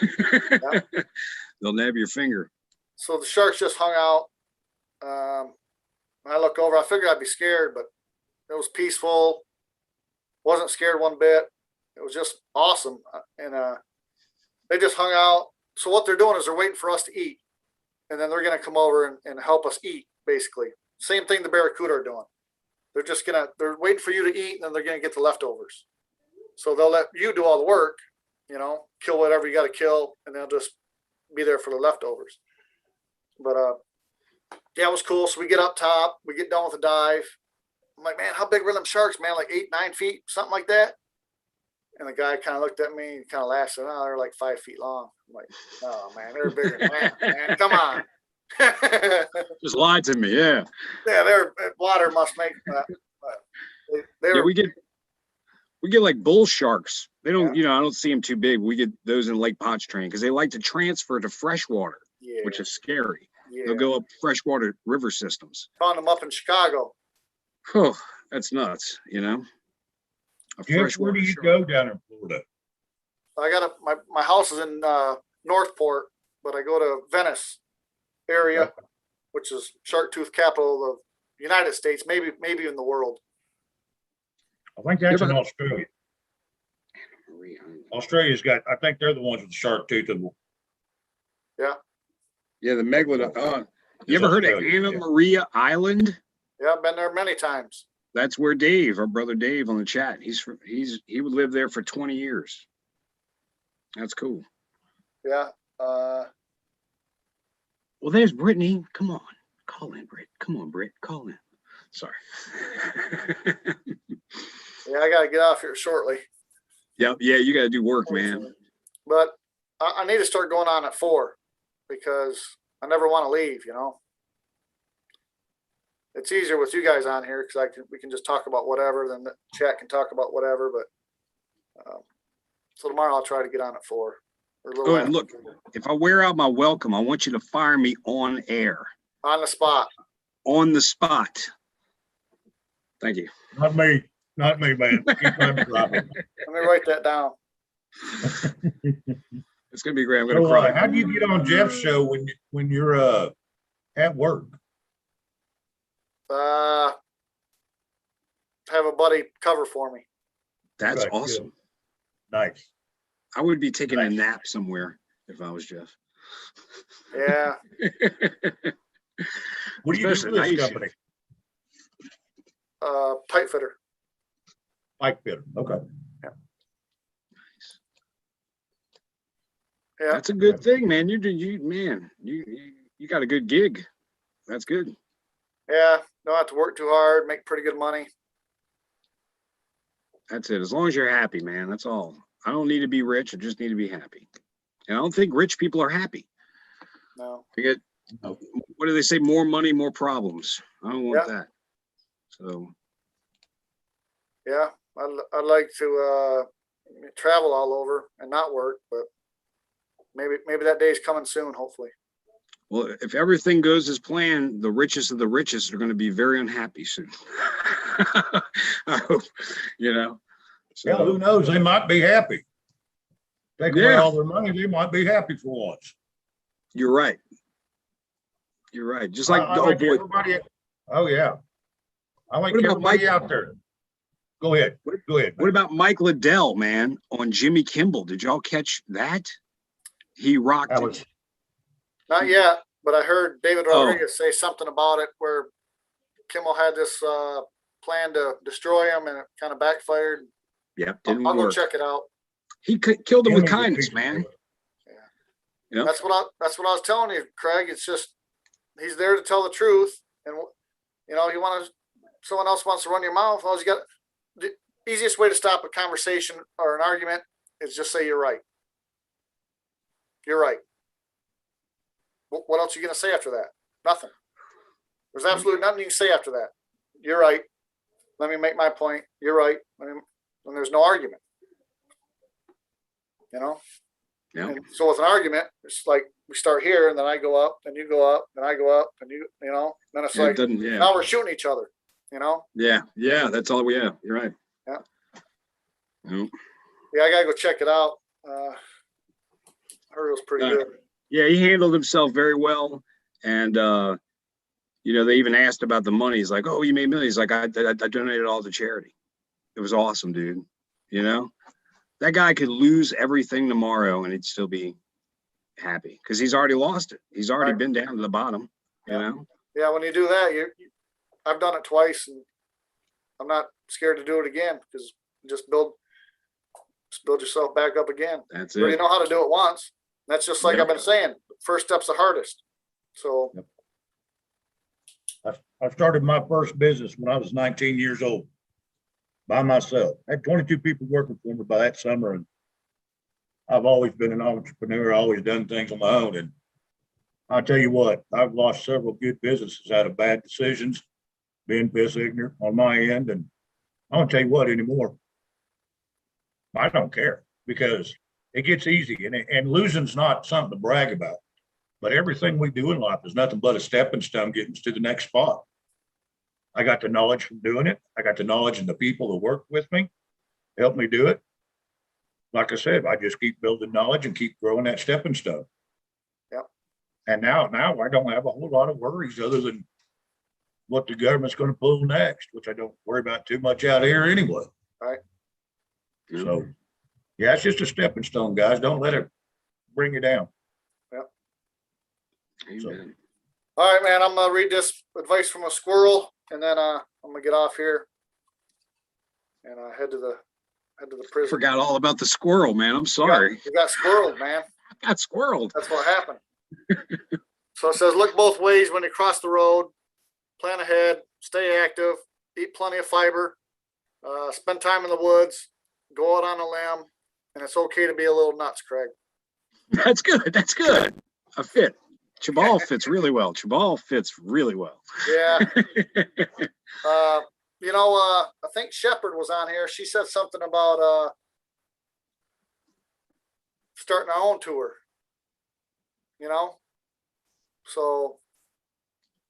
Yep. They'll nab your finger. So the sharks just hung out. I look over, I figured I'd be scared, but it was peaceful. Wasn't scared one bit. It was just awesome. And they just hung out. So what they're doing is they're waiting for us to eat. And then they're going to come over and help us eat, basically. Same thing the barracuda are doing. They're waiting for you to eat, and then they're going to get the leftovers. So they'll let you do all the work, you know, kill whatever you got to kill, and they'll just be there for the leftovers. But it was cool. So we get up top, we get done with the dive. I'm like, man, how big were them sharks, man? Like 8, 9 feet, something like that. And the guy kind of looked at me and kind of laughed. Said, "Oh, they're like 5 feet long." I'm like, "Oh man, they're bigger than that, man. Come on." Just lied to me. Yeah. Yeah, their water must make. We get like bull sharks. They don't, I don't see them too big. We get those in Lake Pontchartrain because they like to transfer to freshwater, which is scary. Yeah. They'll go up freshwater river systems. Found them up in Chicago. Oh, that's nuts, Jeff, where do you go down in Florida? I got my house is in Northport, but I go to Venice area, which is shark tooth capital of the United States, maybe in the world. I think that's in Australia. Australia's got, I think they're the ones with the shark tooth. Yeah, the megalodon. You ever heard of Anna Maria Island? Yeah, I've been there many times. That's where Dave, our brother Dave on the chat, he would live there for 20 years. That's cool. Yeah. Well, there's Brittany. Come on. Call in, Britt. Come on, Britt. Call in. Sorry. Yeah, I gotta get off here shortly. Yep. Yeah, you got to do work, man. But I need to start going on at 4 because I never want to leave, you know. It's easier with you guys on here because we can just talk about whatever, then the chat can talk about whatever. But so tomorrow I'll try to get on at 4 or a little Oh, after and look, 4. if I wear out my welcome, I want you to fire me on air, On the spot. on the spot. Thank you. Not me, man. Keep on dropping. Let me write that down. It's gonna be great. I'm gonna So, cry. how do you get on Jeff's show when you're at work? Have a buddy cover for me. That's Good, good. awesome. Nice. I would be taking a Nice. nap somewhere if I was Jeff. Yeah. What do you do Especially with this night company? Pipe fitter. Pipe fitter. Okay. Yeah. That's a good thing, man. You got a good gig. That's good. Yeah. Don't have to work too hard. Make pretty good money. That's it. As long as you're happy, man. That's all. I don't need to be rich. I just need to be happy. And I don't think rich people are happy. No. You get, No. what do they say? More money, more problems. I don't want that. So Yeah. I'd like to travel all over and not work, but maybe that day's coming soon, hopefully. well, if everything goes as planned, the richest of the richest are going to be very unhappy soon. I hope, you know. So, Yeah, who knows? They might be happy. Take away Yeah. all their money, they might be happy for once. you're right. You're right. Just like, I oh like boy, everybody. Oh yeah. I like What about everybody Mike? out there. Go ahead. Go ahead. what man. about Mike Liddell, man, on Jimmy Kimmel? Did y'all catch that? He rocked That it. was Not yet, but I heard David Oh. Rodriguez say something about it where Kimmel had this plan to destroy him and it kind of backfired. Yep, I'll didn't go work. check it out. He killed him with Kimmy's a kindness, piece of man. shit. Yep. That's what I was telling you, Craig. It's just he's there to tell the truth, and you know, someone else wants to run your mouth. Well, you got the easiest way to stop a conversation or an argument is just say you're right. You're right. What else are you gonna say after that? Nothing. There's absolutely nothing you can say after that. You're right. Let me make my point. You're right. And there's no argument. You know. Yep. And so with an argument, it's like we start here, and then I go up, then you go up, then I go up, and you know, then it's Yeah, it like doesn't, yeah. now we're shooting each other. You know. Yeah, that's all we have. You're right. Yeah. Yep. Yeah, I gotta go check it out. Heard it was pretty good. Yeah, he handled himself very well. And you know, they even asked about the money. He's like, "Oh, you made millions." He's like, I donated all to charity. It was awesome, dude. You know, that guy could lose everything tomorrow and he'd still be happy because he's already lost it. He's already Right. been down to the bottom, you Yeah. know? Yeah, when you do that, I've done it twice, and I'm not scared to do it again because just build yourself back up again. That's You already it. know how to do it once. That's just like Yep. I've been saying. First step's the hardest. So I started my first business when I was 19 years old by myself. I had 22 people working for me by that summer. And I've always been an entrepreneur, always done things on my own. And I'll tell you what, I've lost several good businesses out of bad decisions, being piss ignorant on my end. And I don't tell you what anymore. I don't care because it gets easy and losing's not something to brag about. But everything we do in life is nothing but a stepping stone getting us to the next spot. I got the knowledge from doing it. I got the knowledge and the people who work with me help me do it. Like I said, I just keep building knowledge and keep growing that stepping stone. Yep. And now I don't have a whole lot of worries other than what the government's going to pull next, which I don't worry about too much out here anyway. Right. So, yeah, it's just a stepping stone, guys. Don't let it bring you down. Amen. all right, man. I'm gonna read this advice from a squirrel, and then I'm gonna get off here and head to the prison. Forgot all about the squirrel, man. I'm sorry. You got squirreled, man. I got squirreled. That's what happened. So it says, look both ways when you cross the road, plan ahead, stay active, eat plenty of fiber, spend time in the woods, go out on a limb, and it's okay to be a little nuts, Craig. That's good. That's good. I fit. Chabal fits really well. Chabal fits really well. Yeah. I think Shepard was on here. She said something about starting our own tour. So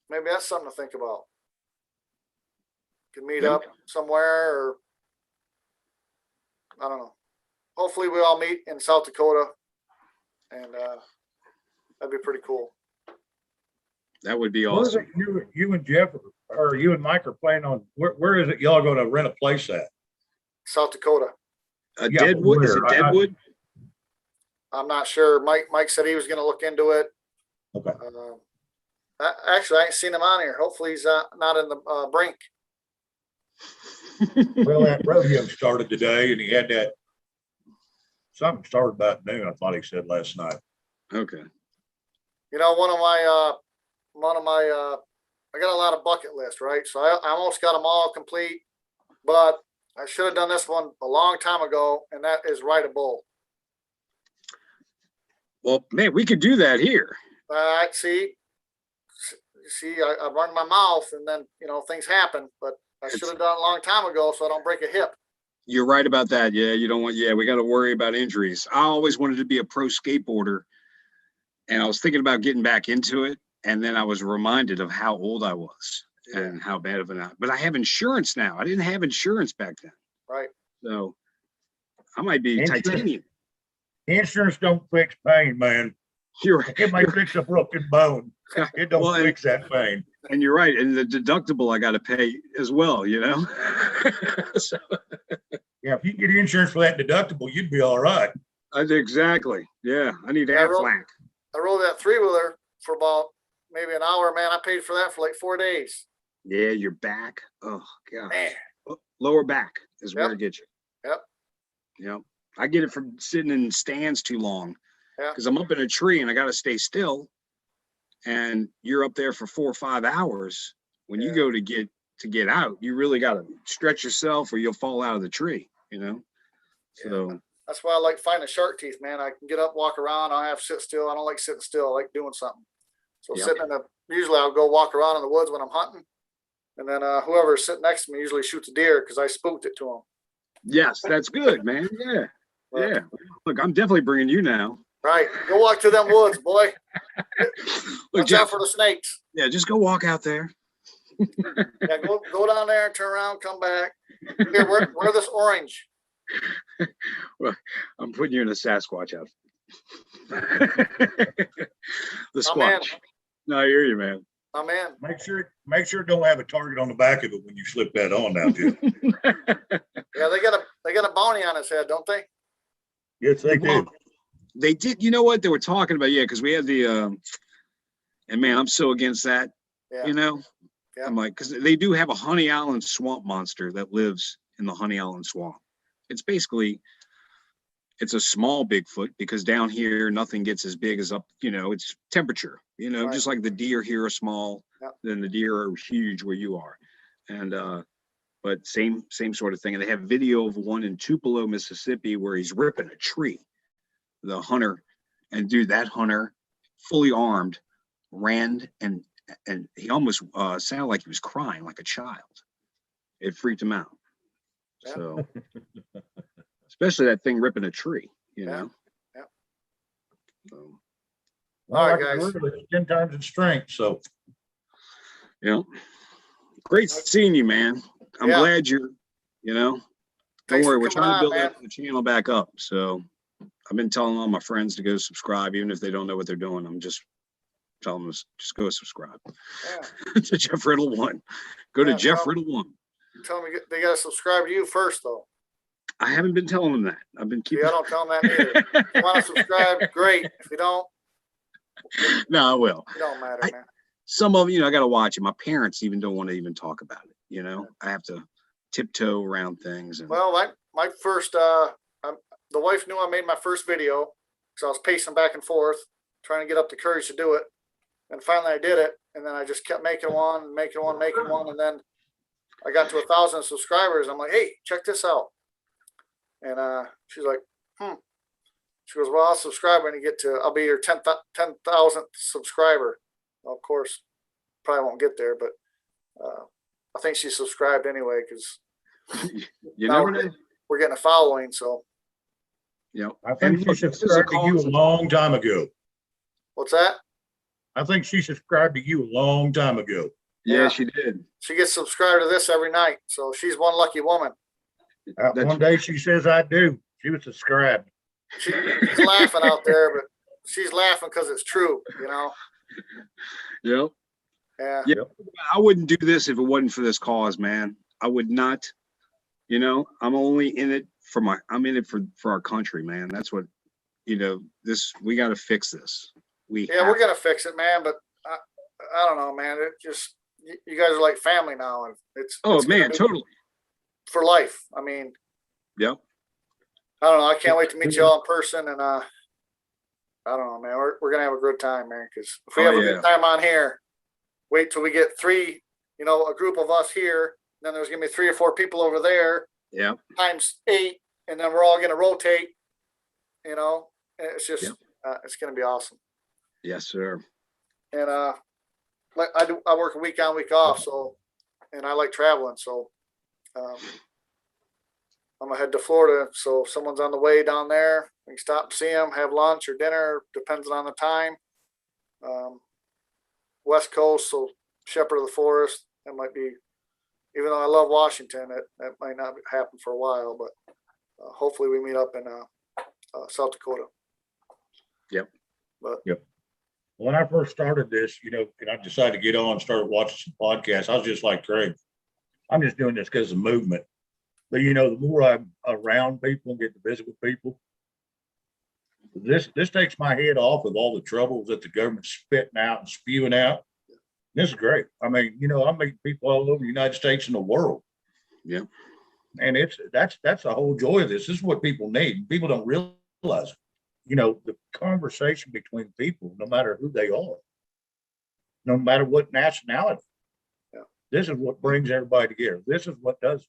maybe that's something to think about. Could meet Yeah. up somewhere, or I don't know. Hopefully we all meet in South Dakota, and that'd be pretty cool. That would be Where's awesome. it you and Jeff or you and Mike are planning on, where is it y'all going to rent a place at? South Dakota. Yeah, Deadwood? Is it where? Deadwood? I'm not sure. Mike said he was going to look into it. Okay. Actually, I ain't seen him on here. Hopefully he's not in the brink. Well, that rodeo started today and he had that, something started about noon, I thought he said last night. Okay. I got a lot of bucket lists, right? So I almost got them all complete, but I should have done this one a long time ago, and that is ride a bull. Well, man, we could do that here. See, I run my mouth, and then things happen. But I should have done it a long time ago, so I don't break a hip. You're right about that. Yeah, you don't want. Yeah, we got to worry about injuries. I always wanted to be a pro skateboarder, and I was thinking about getting back into it. And then I was reminded of how old I was and how bad of an. But I have insurance now. I didn't have insurance back then. Right. So I might be titanium. Insurance don't fix pain, man. You're right. It might fix a broken bone. It don't fix that pain. And you're right. And the deductible I got to pay as well, So, yeah, if you get insurance for that deductible, you'd be all right. Exactly. Yeah, I need Aflac. I rode that 3-wheeler for about maybe an hour, man. I paid for that for like 4 days. Yeah, your back. Oh, God. Man. Lower back is where it gets you. Yep. I get it from sitting in stands too long. Yeah. Because I'm up in a tree and I got to stay still. And you're up there for 4 or 5 hours. When you go to get out, you really got to stretch yourself or you'll fall out of the tree, So that's why I like finding shark teeth, man. I can get up, walk around. I don't have to sit still. I don't like sitting still. I like doing something. So usually I'll go walk around in the woods when I'm hunting. And then whoever's sitting next to me usually shoots a deer because I spooked it to him. Yes, that's good, man. Yeah. But, yeah. Look, I'm definitely bringing you now. Right. Go walk through them woods, boy. Watch out for the snakes. Yeah, just go walk out there. Yeah, go down there and turn around, come back. Here, wear this orange. Well, I'm putting you in a Sasquatch outfit. The Squatch. No, I hear you, man. I'm in. Make sure it don't have a target on the back of it when you slip that on now, Jim. Yeah, they got a bounty on his head, don't they? Yes, they do. They did. You know what they were talking about? Yeah, because we had the and man, I'm so against that. Yeah. I'm like, because they do have a Honey Island swamp monster that lives in the Honey Island swamp. It's a small Bigfoot because down here nothing gets as big as up. It's temperature. Right. Just like the deer here are small, then the deer are huge where you are, and but same sort of thing. And they have video of one in Tupelo, Mississippi, where he's ripping a tree. The hunter, and dude, that hunter, fully armed, ran and he almost sounded like he was crying like a child. It freaked him out. Yeah. So, especially that thing ripping a tree, Yeah. So, All right, guys. 10 times its strength. So, great seeing you, man. I'm glad you're. Don't worry, we're trying to build the channel back up. So. I've been telling all my friends to go subscribe, even if they don't know what they're doing. I'm just telling them just go subscribe to Jeff Riddle 1. Go to Jeff Riddle 1. Tell them they got to subscribe to you first, though. I haven't been telling them that. I've been keeping. I don't tell them that either. If you want to subscribe, great. If you don't, no, I will. It don't matter, man. Some of I got to watch it. My parents even don't want to even talk about it. I have to tiptoe around things. Well, my first. The wife knew I made my first video because I was pacing back and forth, trying to get up the courage to do it. And finally I did it. And then I just kept making one, and then I got to 1,000 subscribers. I'm like, hey, check this out. And she's like, She goes, well, I'll subscribe when you get to, I'll be your 10,000th subscriber. Well, of course, probably won't get there, but I think she subscribed anyway because You never know. we're getting a following. So, Yeah. I think she subscribed to you a long time ago. what's that? I think she subscribed to you a long time ago. Yeah, she did. She gets subscribed to this every night. So she's one lucky woman. One day she says, I do. She was subscribed. She's laughing out there, but she's laughing because it's true, you know? Yep. Yeah. Yeah. I wouldn't do this if it wasn't for this cause, man. I would not, you know, I'm only in it I'm in it for our country, man. That's what, you know, we got to fix this. We're going to fix it, man. But I don't know, man. It just, you guys are like family now. And it's man, totally. For life. I mean, yep. I don't know. I can't wait to meet you all in person. And I don't know, man. We're going to have a good time, man. Because if we have a good time on here, wait till we get three, you know, a group of us here. Then there's going to be 3 or 4 people over there. Yeah. Times 8. And then we're all going to rotate, you know. And it's just, it's going to be awesome. Yes, sir. And I work a week on, week off. So, and I like traveling. So, I'm gonna head to Florida. So if someone's on the way down there, we can stop and see them, have lunch or dinner, depends on the time. West Coast, so Shepherd of the Forest. That might be, even though I love Washington, that might not happen for a while, but hopefully we meet up in South Dakota. Yep. But when I first started this, you know, and I decided to get on and started watching some podcasts, I was just like Craig. I'm just doing this because of movement. But, you know, the more I'm around people and get to visit with people, this takes my head off of all the troubles that the government's spitting out and spewing out. This is great. I mean, you know, I meet people all over the United States and the world. Yeah. And that's the whole joy of this. This is what people need. People don't realize it. You know, the conversation between people, no matter who they are, no matter what nationality. Yeah. This is what brings everybody together. This is what does it.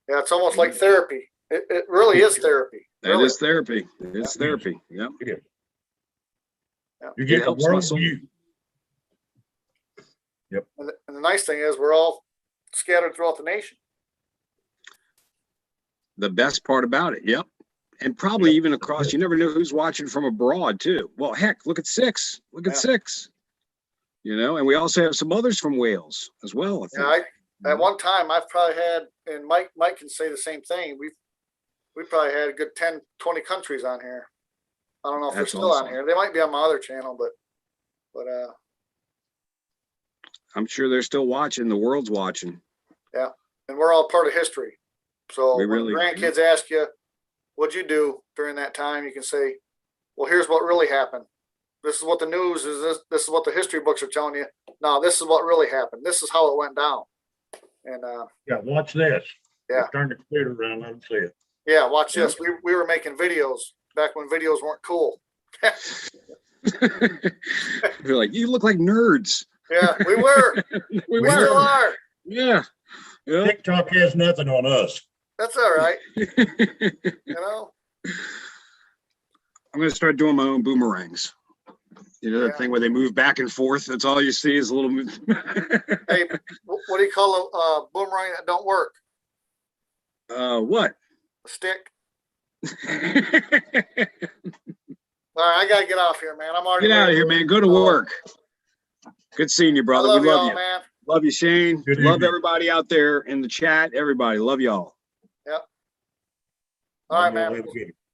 Yeah, it's almost like therapy. It really is therapy. It is therapy. It's therapy. Yep. Yeah. Yeah. You get the helps my world soul. view. Yep. And the nice thing is we're all scattered throughout the nation. The best part about it. Yep. And probably even across, you never know who's watching from abroad too. Well, heck, look at 6. Look at 6. You know, and we also have some others from Wales as well. I think. At one time I've probably had, and Mike can say the same thing. We probably had a good 10, 20 countries on here. I don't know if they're still on here. They might be on my other channel, but I'm sure they're still watching. The world's watching. Yeah. And we're all part of history. So when grandkids ask you, what'd you do during that time? You can say, well, here's what really happened. This is what the news is. This is what the history books are telling you. No, this is what really happened. This is how it went down. And watch this. Yeah. Turn the computer around. Let them see it. Yeah, watch this. We were making videos back when videos weren't cool. You're like, you look like nerds. Yeah, we were. we still are. Yeah. TikTok has nothing on us. That's all right. You know? I'm going to start doing my own boomerangs. You know, that thing where they move back and forth. That's all you see is a little. Hey, what do you call a boomerang that don't work? What? A stick. All right, I gotta get off here, man. I'm already. Get out of here, man. Go to work. Good seeing you, brother. We love you, man. Love you, Shane. Good love evening. everybody out there in the chat. Everybody, love y'all. Yep. All right, man.